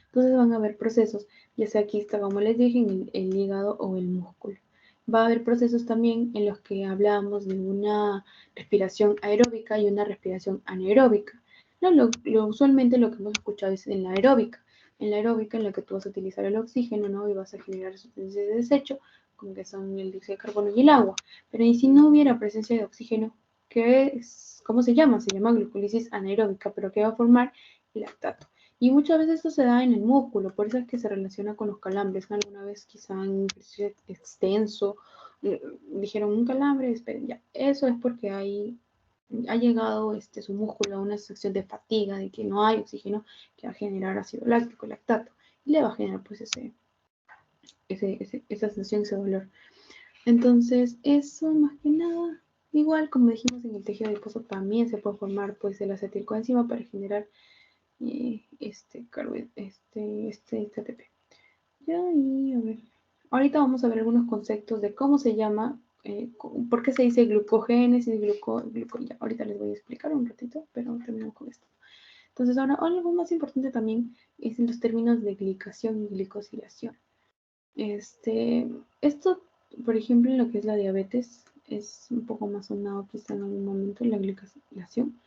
Entonces van a haber procesos, ya sea aquí está, como les dije, en el hígado o el músculo. Va a haber procesos también en los que hablamos de una respiración aeróbica y una respiración anaeróbica. No, usualmente lo que hemos escuchado es en la aeróbica. En la aeróbica en la que tú vas a utilizar el oxígeno, ¿no? Y vas a generar sustancias de desecho, como que son el dióxido de carbono y el agua. Pero ¿y si no hubiera presencia de oxígeno? ¿cómo se llama? Se llama glucólisis anaeróbica, pero que va a formar lactato. Y muchas veces esto se da en el músculo, por eso es que se relaciona con los calambres. Alguna vez quizá en un ejercicio extenso dijeron un calambre, esperen, ya. Eso es porque ha llegado su músculo a una sensación de fatiga, de que no hay oxígeno, que va a generar ácido láctico, lactato, y le va a generar pues esa sensación, ese dolor. Entonces, eso más que nada, igual como dijimos en el tejido adiposo, también se puede formar pues el acetilcoenzima para generar ATP. Ya, y a ver, ahorita vamos a ver algunos conceptos de cómo se llama, por qué se dice glucogénesis, ya, ahorita les voy a explicar un ratito, pero terminamos con esto. Entonces, ahora algo más importante también es en los términos de glicación y glicosilación. Esto, por ejemplo, en lo que es la diabetes, es un poco más sonado quizá en algún momento, la glicosilación.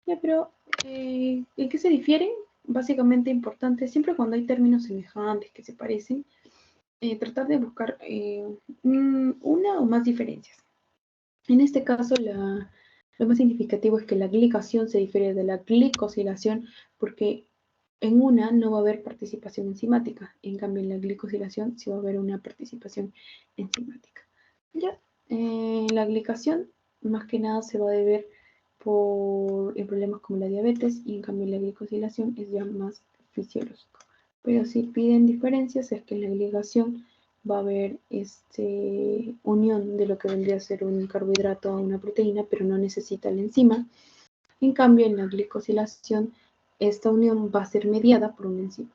Ya, pero ¿en qué se difiere? Básicamente importante, siempre cuando hay términos semejantes que se parecen, tratar de buscar una o más diferencias. En este caso, lo más significativo es que la glicación se difiere de la glicosilación porque en una no va a haber participación enzimática, en cambio en la glicosilación sí va a haber una participación enzimática. Ya, la glicación más que nada se va a deber por problemas como la diabetes y en cambio la glicosilación es ya más fisiológico. Pero si piden diferencias es que en la glicación va a haber unión de lo que vendría a ser un carbohidrato a una proteína, pero no necesita la enzima. En cambio, en la glicosilación, esta unión va a ser mediada por una enzima.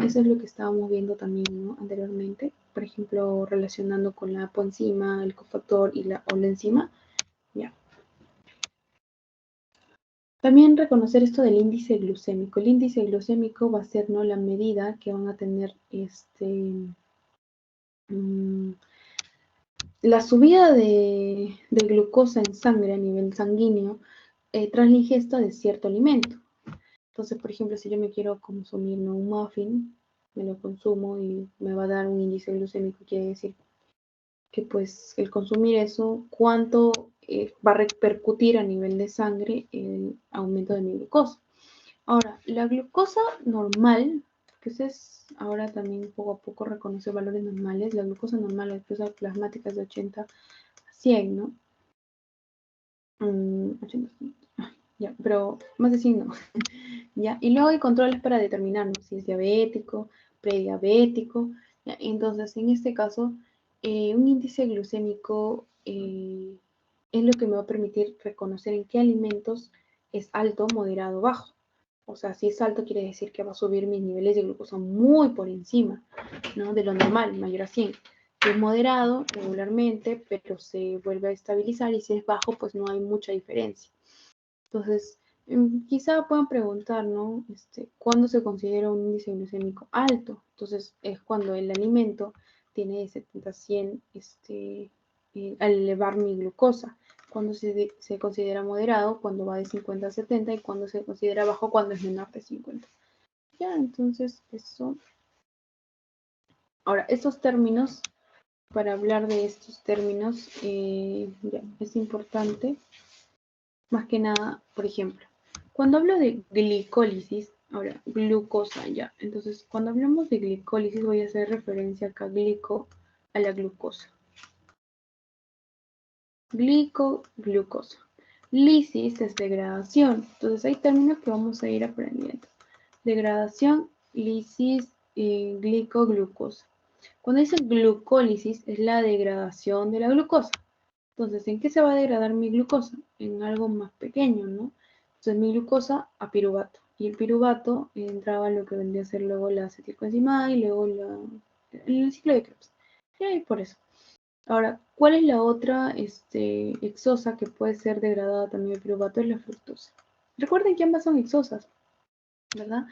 Eso es lo que estábamos viendo también, ¿no?, anteriormente. Por ejemplo, relacionando con la apoenzima, el cofactor o la enzima. Ya. También reconocer esto del índice glucémico. El índice glucémico va a ser, ¿no?, la medida que van a tener la subida de glucosa en sangre a nivel sanguíneo tras la ingesta de cierto alimento. Entonces, por ejemplo, si yo me quiero consumir, ¿no?, un muffin, me lo consumo y me va a dar un índice glucémico, quiere decir que pues el consumir eso, cuánto va a repercutir a nivel de sangre el aumento de mi glucosa. Ahora, la glucosa normal, que es ahora también poco a poco reconocer valores normales, la glucosa normal, la glucosa plasmática es de 80 a 100, ¿no? 80, ya, pero más de 100 no. ¿Ya? Y luego hay controles para determinar, ¿no?, si es diabético, prediabético. ¿Ya? Entonces, en este caso, un índice glucémico es lo que me va a permitir reconocer en qué alimentos es alto, moderado, bajo. O sea, si es alto quiere decir que va a subir mis niveles de glucosa muy por encima, ¿no?, de lo normal, mayor a 100. Si es moderado, regularmente, pero se vuelve a estabilizar, y si es bajo, pues no hay mucha diferencia. Entonces, quizá puedan preguntar, ¿no?, ¿cuándo se considera un índice glucémico alto? Entonces, es cuando el alimento tiene de 70 a 100 al elevar mi glucosa. Cuando se considera moderado, cuando va de 50 a 70, y cuando se considera bajo, cuando es menor de 50. Ya, entonces, eso. Ahora, estos términos, para hablar de estos términos, ya, es importante, más que nada, por ejemplo, cuando hablo de glicólisis, ahora, glucosa, ya. Entonces, cuando hablamos de glicólisis, voy a hacer referencia acá, a la glucosa. Glucosa. Lisis es degradación. Entonces, hay términos que vamos a ir aprendiendo. Degradación, lisis, glicoglucosa. Cuando dice glucólisis, es la degradación de la glucosa. Entonces, ¿en qué se va a degradar mi glucosa? En algo más pequeño, ¿no? Entonces, mi glucosa a piruvato. Y el piruvato entraba en lo que vendría a ser luego la acetilcoenzima y luego el ciclo de Krebs. Y por eso. Ahora, ¿cuál es la otra exosa que puede ser degradada también el piruvato? Es la fructosa. Recuerden que ambas son exosas, ¿verdad?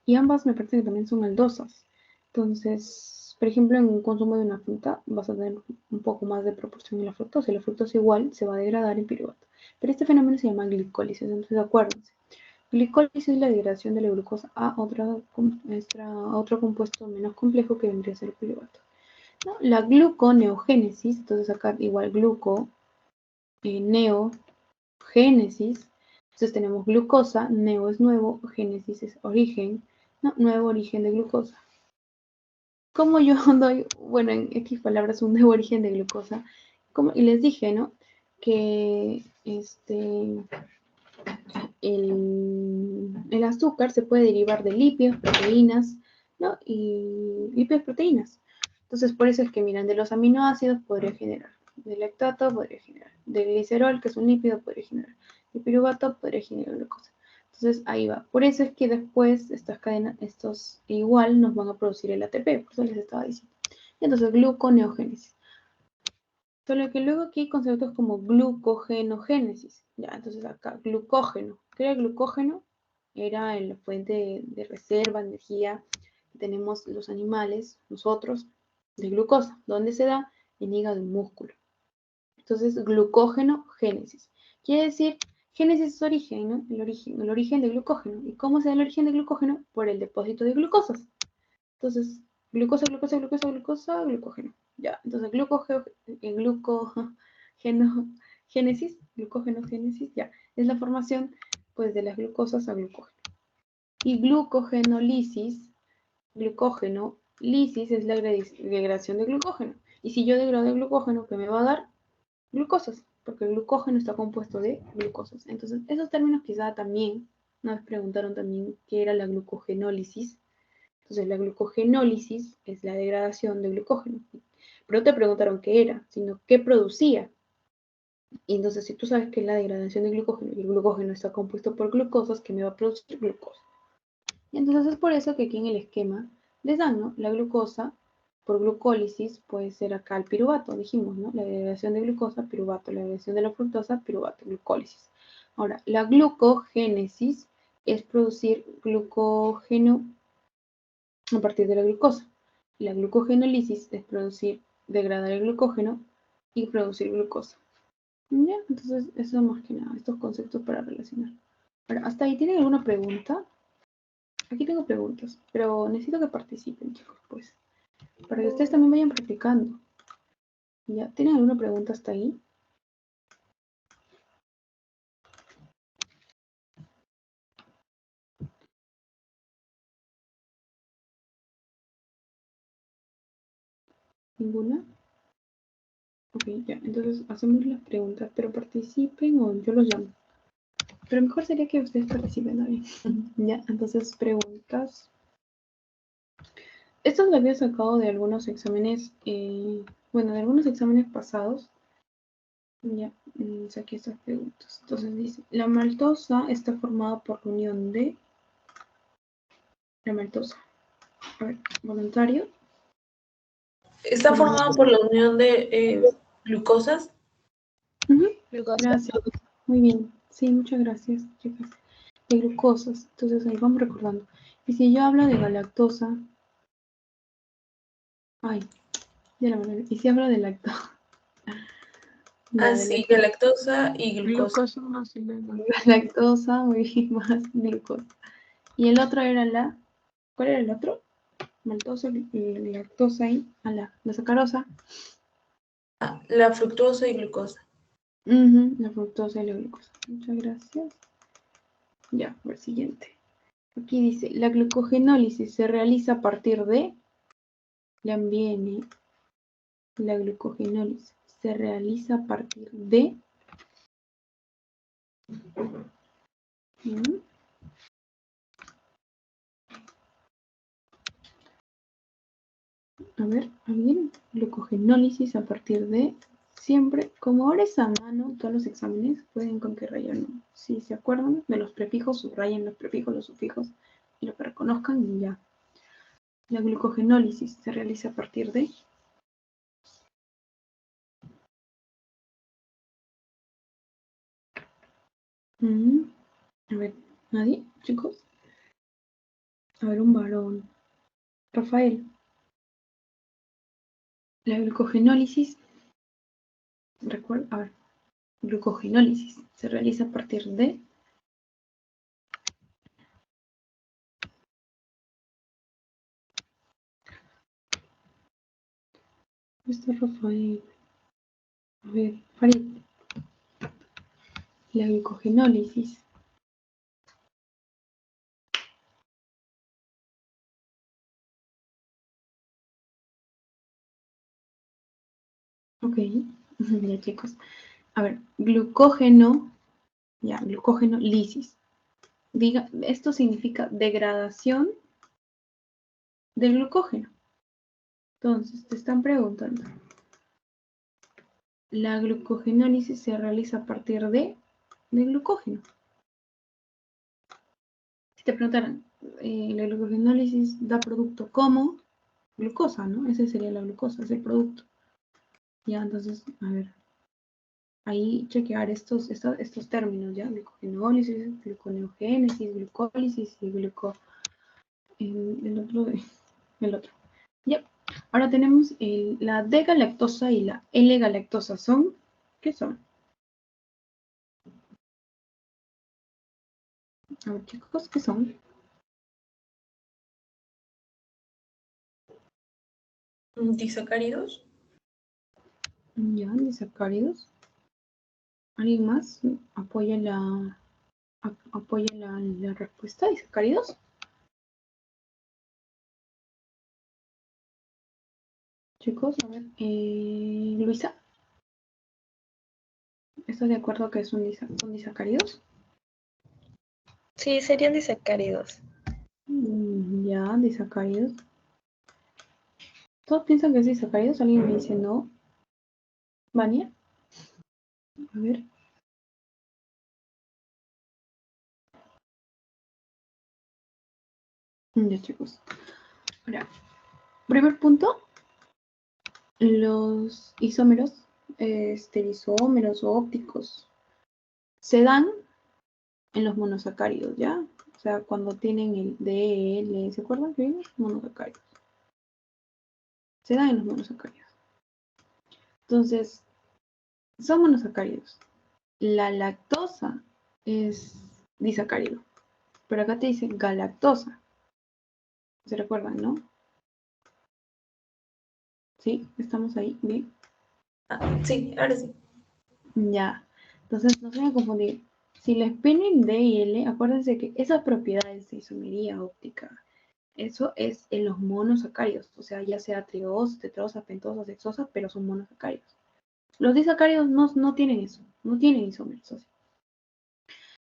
Y ambas me parece que también son aldosas. Entonces, por ejemplo, en un consumo de una fruta vas a tener un poco más de proporción de la fructosa, y la fructosa igual se va a degradar en piruvato. Pero este fenómeno se llama glicólisis, entonces acuérdense. Glicólisis es la degradación de la glucosa a otro compuesto menos complejo que vendría a ser el piruvato, ¿no? La gluconeogénesis, entonces acá igual gluco, neogénesis. Entonces tenemos glucosa, neo es nuevo, génesis es origen, ¿no? Nuevo origen de glucosa. Como yo doy, bueno, en X palabras, un nuevo origen de glucosa, y les dije, ¿no? Que el azúcar se puede derivar de lípidos, proteínas, ¿no? Y lípidos, proteínas. Entonces, por eso es que, miran, de los aminoácidos podría generar, del lactato podría generar, del glicerol, que es un lípido, podría generar, del piruvato podría generar glucosa. Entonces, ahí va. Por eso es que después estas cadenas, estos igual nos van a producir el ATP, por eso les estaba diciendo. Entonces, gluconeogénesis. Solo que luego aquí hay conceptos como glucogenogénesis. Ya, entonces acá, glucógeno. ¿Qué era el glucógeno? Era la fuente de reserva, energía que tenemos los animales, nosotros, de glucosa. ¿Dónde se da? En hígado y músculo. Entonces, glucógenogénesis. Quiere decir, génesis es origen, ¿no? El origen del glucógeno. ¿Y cómo se da el origen del glucógeno? Por el depósito de glucosas. Entonces, glucosa, glucosa, glucosa, glucosa, glucógeno. Ya, entonces glucogenogénesis, ya, es la formación pues de las glucosas a glucógeno. Y glucogenolisis, glucógeno, lisis es la degradación de glucógeno. Y si yo degrado el glucógeno, ¿qué me va a dar? Glucosas, porque el glucógeno está compuesto de glucosas. Entonces, esos términos quizá también, nos preguntaron también qué era la glucogenólisis. Entonces, la glucogenólisis es la degradación de glucógeno. Pero no te preguntaron qué era, sino qué producía. Y entonces, si tú sabes que es la degradación de glucógeno y el glucógeno está compuesto por glucosas, ¿qué me va a producir? Glucosa. Y entonces es por eso que aquí en el esquema les dan, ¿no? La glucosa por glucólisis puede ser acá el piruvato, dijimos, ¿no? La degradación de glucosa, piruvato. La degradación de la fructosa, piruvato, glucólisis. Ahora, la glucogénesis es producir glucógeno a partir de la glucosa. La glucogenólisis es degradar el glucógeno y producir glucosa. ¿Ya? Entonces, eso es más que nada, estos conceptos para relacionar. Ahora, ¿hasta ahí tienen alguna pregunta? Aquí tengo preguntas, pero necesito que participen, chicos, pues, para que ustedes también vayan practicando. ¿Ya? ¿Tienen alguna pregunta hasta ahí? ¿Ninguna? Ok, ya, entonces hacemos las preguntas, pero participen o yo los llamo. Pero mejor sería que ustedes participen también. Ya, entonces preguntas. Esto lo había sacado de algunos exámenes, bueno, de algunos exámenes pasados. Ya, saqué estas preguntas. Entonces dice, la maltosa está formada por la unión de la maltosa. A ver, voluntario. Está formada por la unión de glucosas. Gracias. Muy bien. Sí, muchas gracias, chicas. De glucosas. Entonces ahí vamos recordando. Y si yo hablo de galactosa. Ay, ya la verdad. Y si hablo de lactosa. Así, galactosa y glucosa. Galactosa, muy bien, más glucosa. Y el otro era ¿cuál era el otro? Maltosa, lactosa y la sacarosa. La fructosa y glucosa. La fructosa y la glucosa. Muchas gracias. Ya, por el siguiente. Aquí dice, la glucogenólisis se realiza a partir de, lean bien, la glucogenólisis se realiza a partir de, a ver, ¿alguien? Glucogenólisis a partir de, siempre, como ahora es a mano, todos los exámenes pueden con que rayan, si se acuerdan de los prefijos, subrayen los prefijos, los sufijos, y lo que reconozcan y ya. La glucogenólisis se realiza a partir de, a ver, ¿nadie, chicos? A ver, un varón. Rafael. La glucogenólisis, recuerda, a ver, glucogenólisis se realiza a partir de, ¿dónde está Rafael? A ver, Farid. La glucogenólisis. Ok, ya chicos. A ver, glucógeno, ya, glucógeno, lisis. Diga, esto significa degradación del glucógeno. Entonces, te están preguntando. La glucogenólisis se realiza a partir de glucógeno. Si te preguntaran, la glucogenólisis da producto como glucosa, ¿no? Ese sería la glucosa, es el producto. Ya, entonces, a ver. Ahí chequear estos términos, ¿ya? Glucogenólisis, gluconeogénesis, glucólisis y el otro. Ya. Ahora tenemos la D-galactosa y la L-galactosa. ¿Qué son? A ver, chicos, ¿qué son? Disacáridos. Ya, disacáridos. ¿Alguien más apoya la respuesta? ¿Disacáridos? Chicos, a ver, Luisa, ¿estás de acuerdo que son disacáridos? Sí, serían disacáridos. Ya, disacáridos. ¿Todos piensan que es disacáridos? ¿Alguien me dice no? ¿Vania? A ver. Ya, chicos. Ahora, primer punto. Los isómeros, isómeros o ópticos, se dan en los monosacáridos, ¿ya? O sea, cuando tienen el DL, ¿se acuerdan que vimos? Monosacáridos. Se dan en los monosacáridos. Entonces, son monosacáridos. La lactosa es disacárido. Pero acá te dice galactosa. ¿Se recuerdan, no? ¿Sí? ¿Estamos ahí? ¿Bien? Sí, ahora sí. Ya. Entonces, no se van a confundir. Si les ponen D y L, acuérdense que esas propiedades de isomería óptica, eso es en los monosacáridos. O sea, ya sea triosa, tetrosa, pentosa, sexosa, pero son monosacáridos. Los disacáridos no tienen eso. No tienen isómeros así.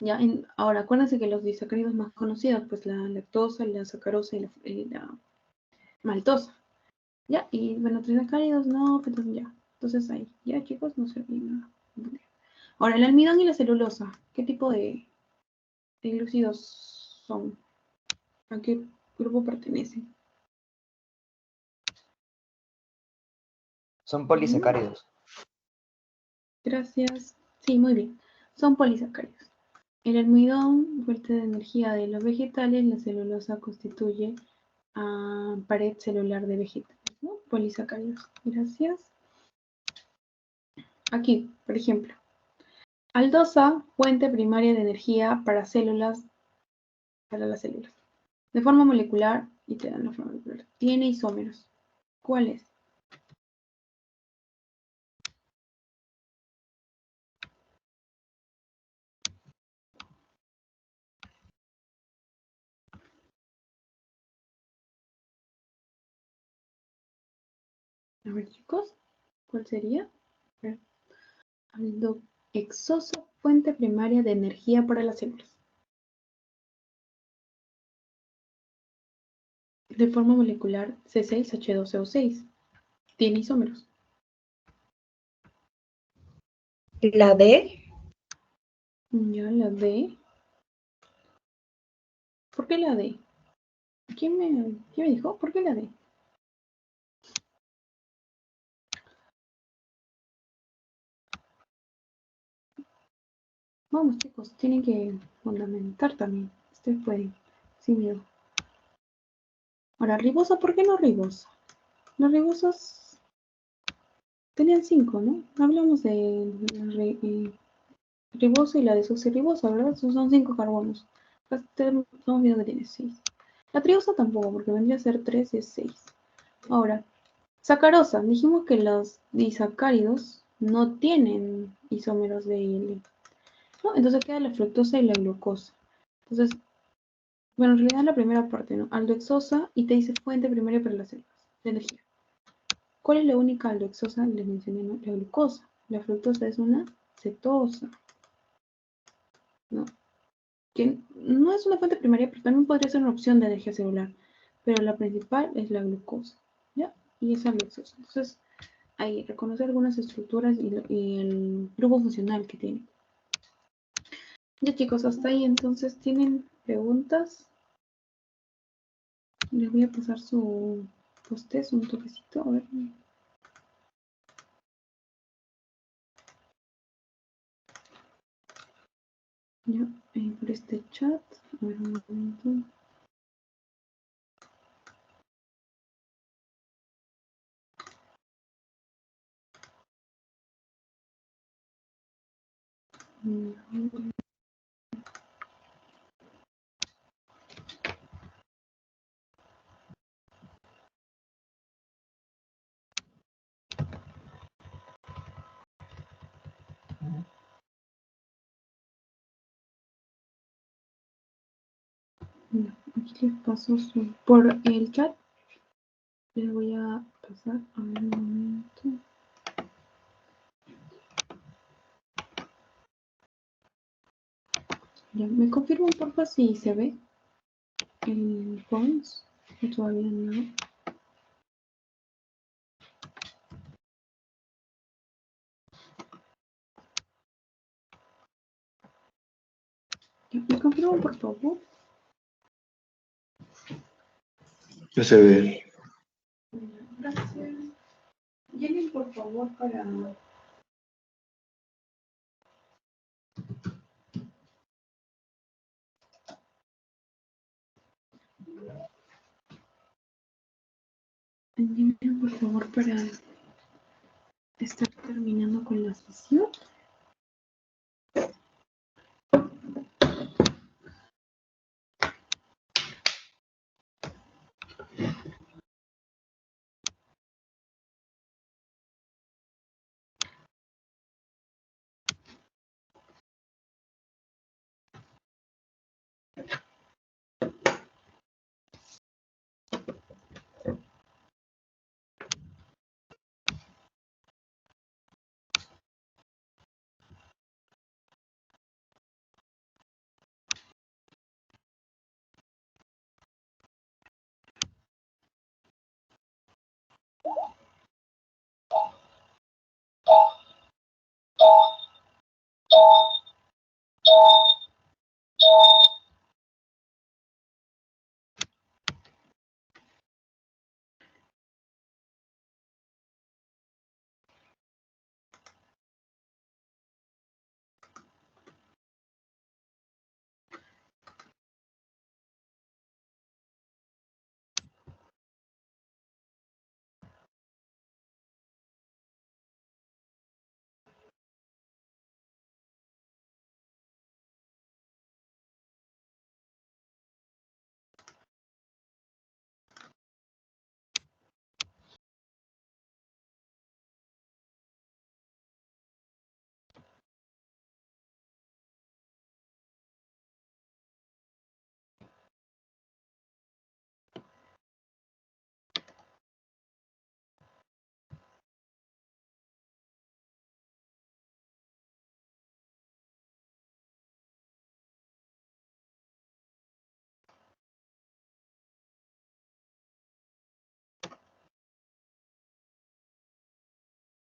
Ya, ahora, acuérdense que los disacáridos más conocidos, pues la lactosa, la sacarosa y la maltosa. Ya, y bueno, trisacáridos no, pues ya. Entonces ahí, ya chicos, no se olviden nada. Ahora, el almidón y la celulosa, ¿qué tipo de glúcidos son? ¿A qué grupo pertenecen? Son polisacáridos. Gracias. Sí, muy bien. Son polisacáridos. El almidón, fuente de energía de los vegetales, la celulosa constituye pared celular de vegetales, ¿no? Polisacáridos. Gracias. Aquí, por ejemplo, aldosa, fuente primaria de energía para las células. De forma molecular, y te dan la forma molecular. Tiene isómeros. ¿Cuáles? A ver, chicos, ¿cuál sería? A ver. Exosa, fuente primaria de energía para las células. De forma molecular, C6H12O6. Tiene isómeros. La D. Ya, la D. ¿Por qué la D? ¿Quién me dijo? ¿Por qué la D? Vamos, chicos, tienen que fundamentar también. Ustedes pueden, sin miedo. Ahora, ribosa, ¿por qué no ribosa? Las ribosas tenían 5, ¿no? Hablamos de la ribosa y la desoxirribosa, ¿verdad? Esos son 5 carbonos. Estamos viendo que tiene 6. La triosa tampoco, porque vendría a ser 3 y es 6. Ahora, sacarosa. Dijimos que los disacáridos no tienen isómeros de IL. ¿no? Entonces queda la fructosa y la glucosa. Entonces, bueno, en realidad la primera parte, ¿no? Aldohexosa y te dice fuente primaria para las células de energía. ¿Cuál es la única aldohexosa? Les mencioné, ¿no? La glucosa. La fructosa es una cetosa, ¿no? Que no es una fuente primaria, pero también podría ser una opción de energía celular. Pero la principal es la glucosa, ¿ya? Y es aldohexosa. Entonces, ahí reconocer algunas estructuras y el grupo funcional que tiene. Ya chicos, hasta ahí entonces, ¿tienen preguntas? Les voy a pasar su post-test, un toquecito, a ver. Ya, por este chat, a ver un momento. Aquí les paso por el chat. Les voy a pasar, a ver un momento. Ya, me confirman porfa si se ve el Forms o todavía no. Ya, me confirman por favor. No se ve. Gracias. Llenen por favor para... Llenen por favor para estar terminando con la sesión.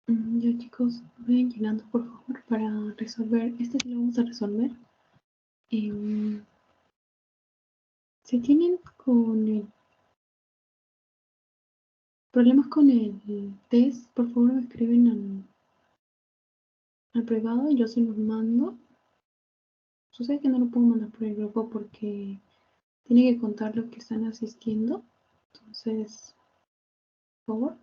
Ya chicos, vayan llenando por favor para resolver. Este sí lo vamos a resolver. Si tienen con el problemas con el test, por favor me escriben al privado y yo se los mando. Sucede que no lo puedo mandar por el grupo porque tiene que contar los que están asistiendo. Entonces, por favor.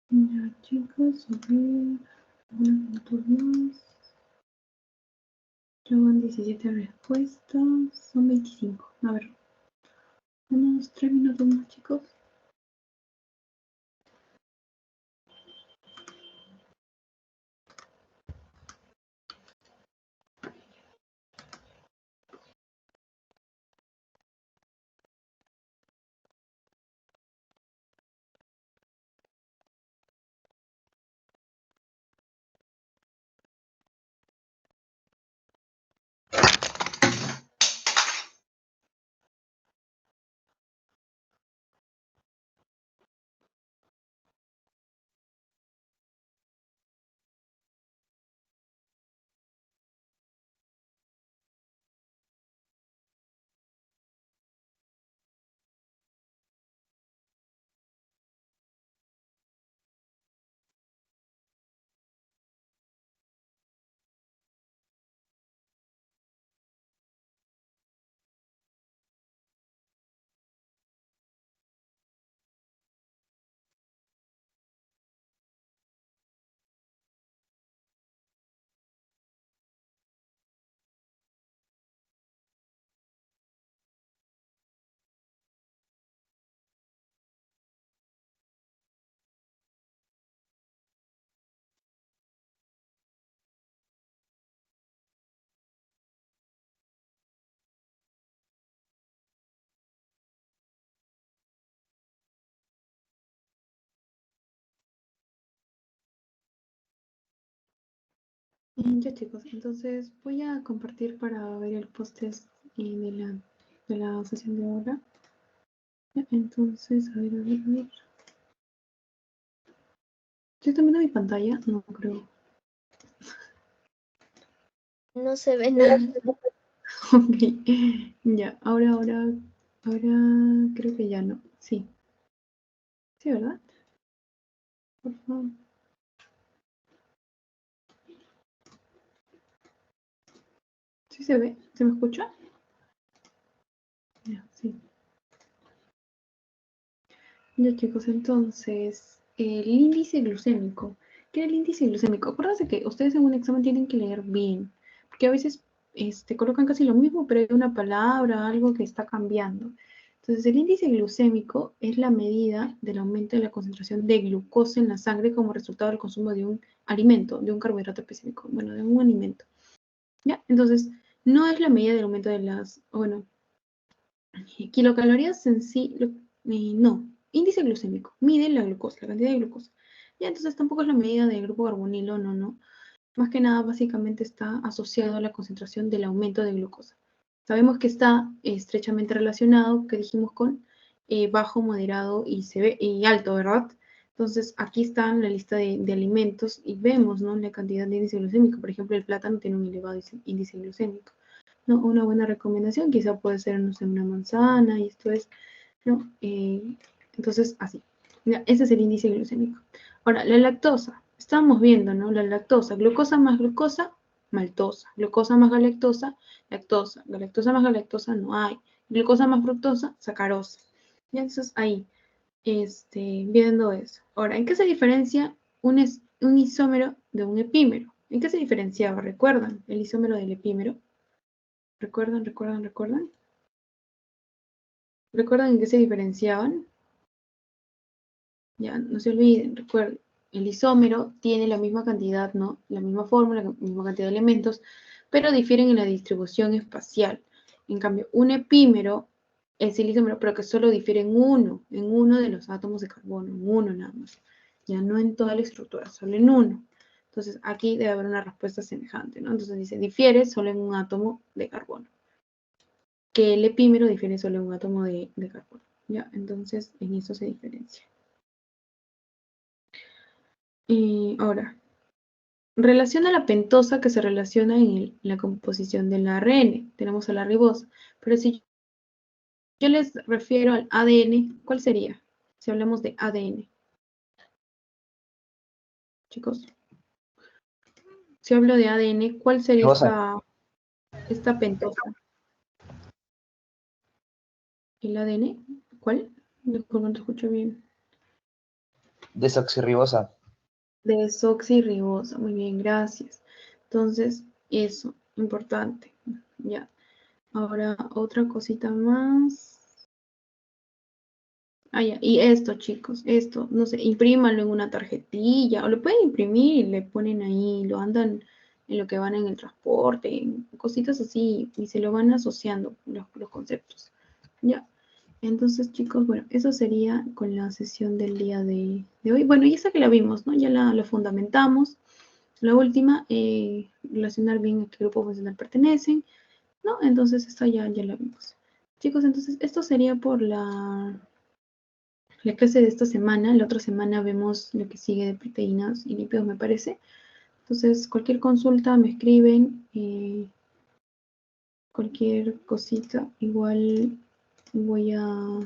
Ya, chicos, a ver, unos minutos más. Ya van 17 respuestas, son 25. A ver, unos 3 minutos más, chicos. Ya, chicos, entonces voy a compartir para ver el post-test de la sesión de ahora. Ya, entonces, a ver, a ver, a ver. ¿Estoy viendo mi pantalla? No creo. No se ve nada. Ok, ya, ahora creo que ya no. Sí, sí, ¿verdad? Por favor. ¿Sí se ve? ¿Se me escucha? Ya, sí. Ya, chicos, entonces, el índice glucémico. ¿Qué es el índice glucémico? Acuérdense que ustedes en un examen tienen que leer bien, porque a veces colocan casi lo mismo, pero hay una palabra, algo que está cambiando. Entonces, el índice glucémico es la medida del aumento de la concentración de glucosa en la sangre como resultado del consumo de un alimento, de un carbohidrato específico, bueno, de un alimento. ¿Ya? Entonces, no es la medida del aumento de las, bueno, kilocalorías en sí, no. Índice glucémico, mide la glucosa, la cantidad de glucosa. Ya, entonces tampoco es la medida del grupo carbonilo, no. Más que nada, básicamente está asociado a la concentración del aumento de glucosa. Sabemos que está estrechamente relacionado, que dijimos, con bajo, moderado y alto, ¿verdad? Entonces, aquí está la lista de alimentos y vemos, ¿no?, la cantidad de índice glucémico. Por ejemplo, el plátano tiene un elevado índice glucémico. ¿No? Una buena recomendación quizá puede ser, no sé, una manzana, y esto es, ¿no? Entonces, así. Ya, ese es el índice glucémico. Ahora, la lactosa. Estábamos viendo, ¿no? La lactosa. Glucosa más glucosa, maltosa. Glucosa más galactosa, lactosa. Galactosa más galactosa no hay. Glucosa más fructosa, sacarosa. Ya, entonces ahí, viendo eso. Ahora, ¿en qué se diferencia un isómero de un epímero? ¿En qué se diferenciaba? ¿Recuerdan el isómero del epímero? ¿Recuerdan? ¿Recuerdan en qué se diferenciaban? Ya, no se olviden, recuerden. El isómero tiene la misma cantidad, ¿no? La misma fórmula, la misma cantidad de elementos, pero difieren en la distribución espacial. En cambio, un epímero es el isómero, pero que solo difiere en uno de los átomos de carbono, en uno nada más. Ya no en toda la estructura, solo en uno. Entonces, aquí debe haber una respuesta semejante, ¿no? Entonces dice, difiere solo en un átomo de carbono. Que el epímero difiere solo en un átomo de carbono. ¿Ya? Entonces, en eso se diferencia. Y ahora, relación a la pentosa que se relaciona en la composición del ARN. Tenemos a la ribosa. Pero si yo les refiero al ADN, ¿cuál sería? Si hablamos de ADN. Chicos, si hablo de ADN, ¿cuál sería esta pentosa? ¿El ADN? ¿Cuál? No te escucho bien. Desoxirribosa. Desoxirribosa. Muy bien, gracias. Entonces, eso, importante. Ya. Ahora, otra cosita más. Ah, ya. Y esto, chicos, esto, no sé, imprímanlo en una tarjetilla, o lo pueden imprimir y le ponen ahí, lo andan en lo que van en el transporte, en cositas así, y se lo van asociando los conceptos. Ya. Entonces, chicos, bueno, eso sería con la sesión del día de hoy. Bueno, y esa que la vimos, ¿no? Ya la fundamentamos. La última, relacionar bien a qué grupo funcional pertenecen, ¿no? Entonces, esta ya la vimos. Chicos, entonces, esto sería por la clase de esta semana. La otra semana vemos lo que sigue de proteínas y lípidos, me parece. Entonces, cualquier consulta me escriben, cualquier cosita, igual voy a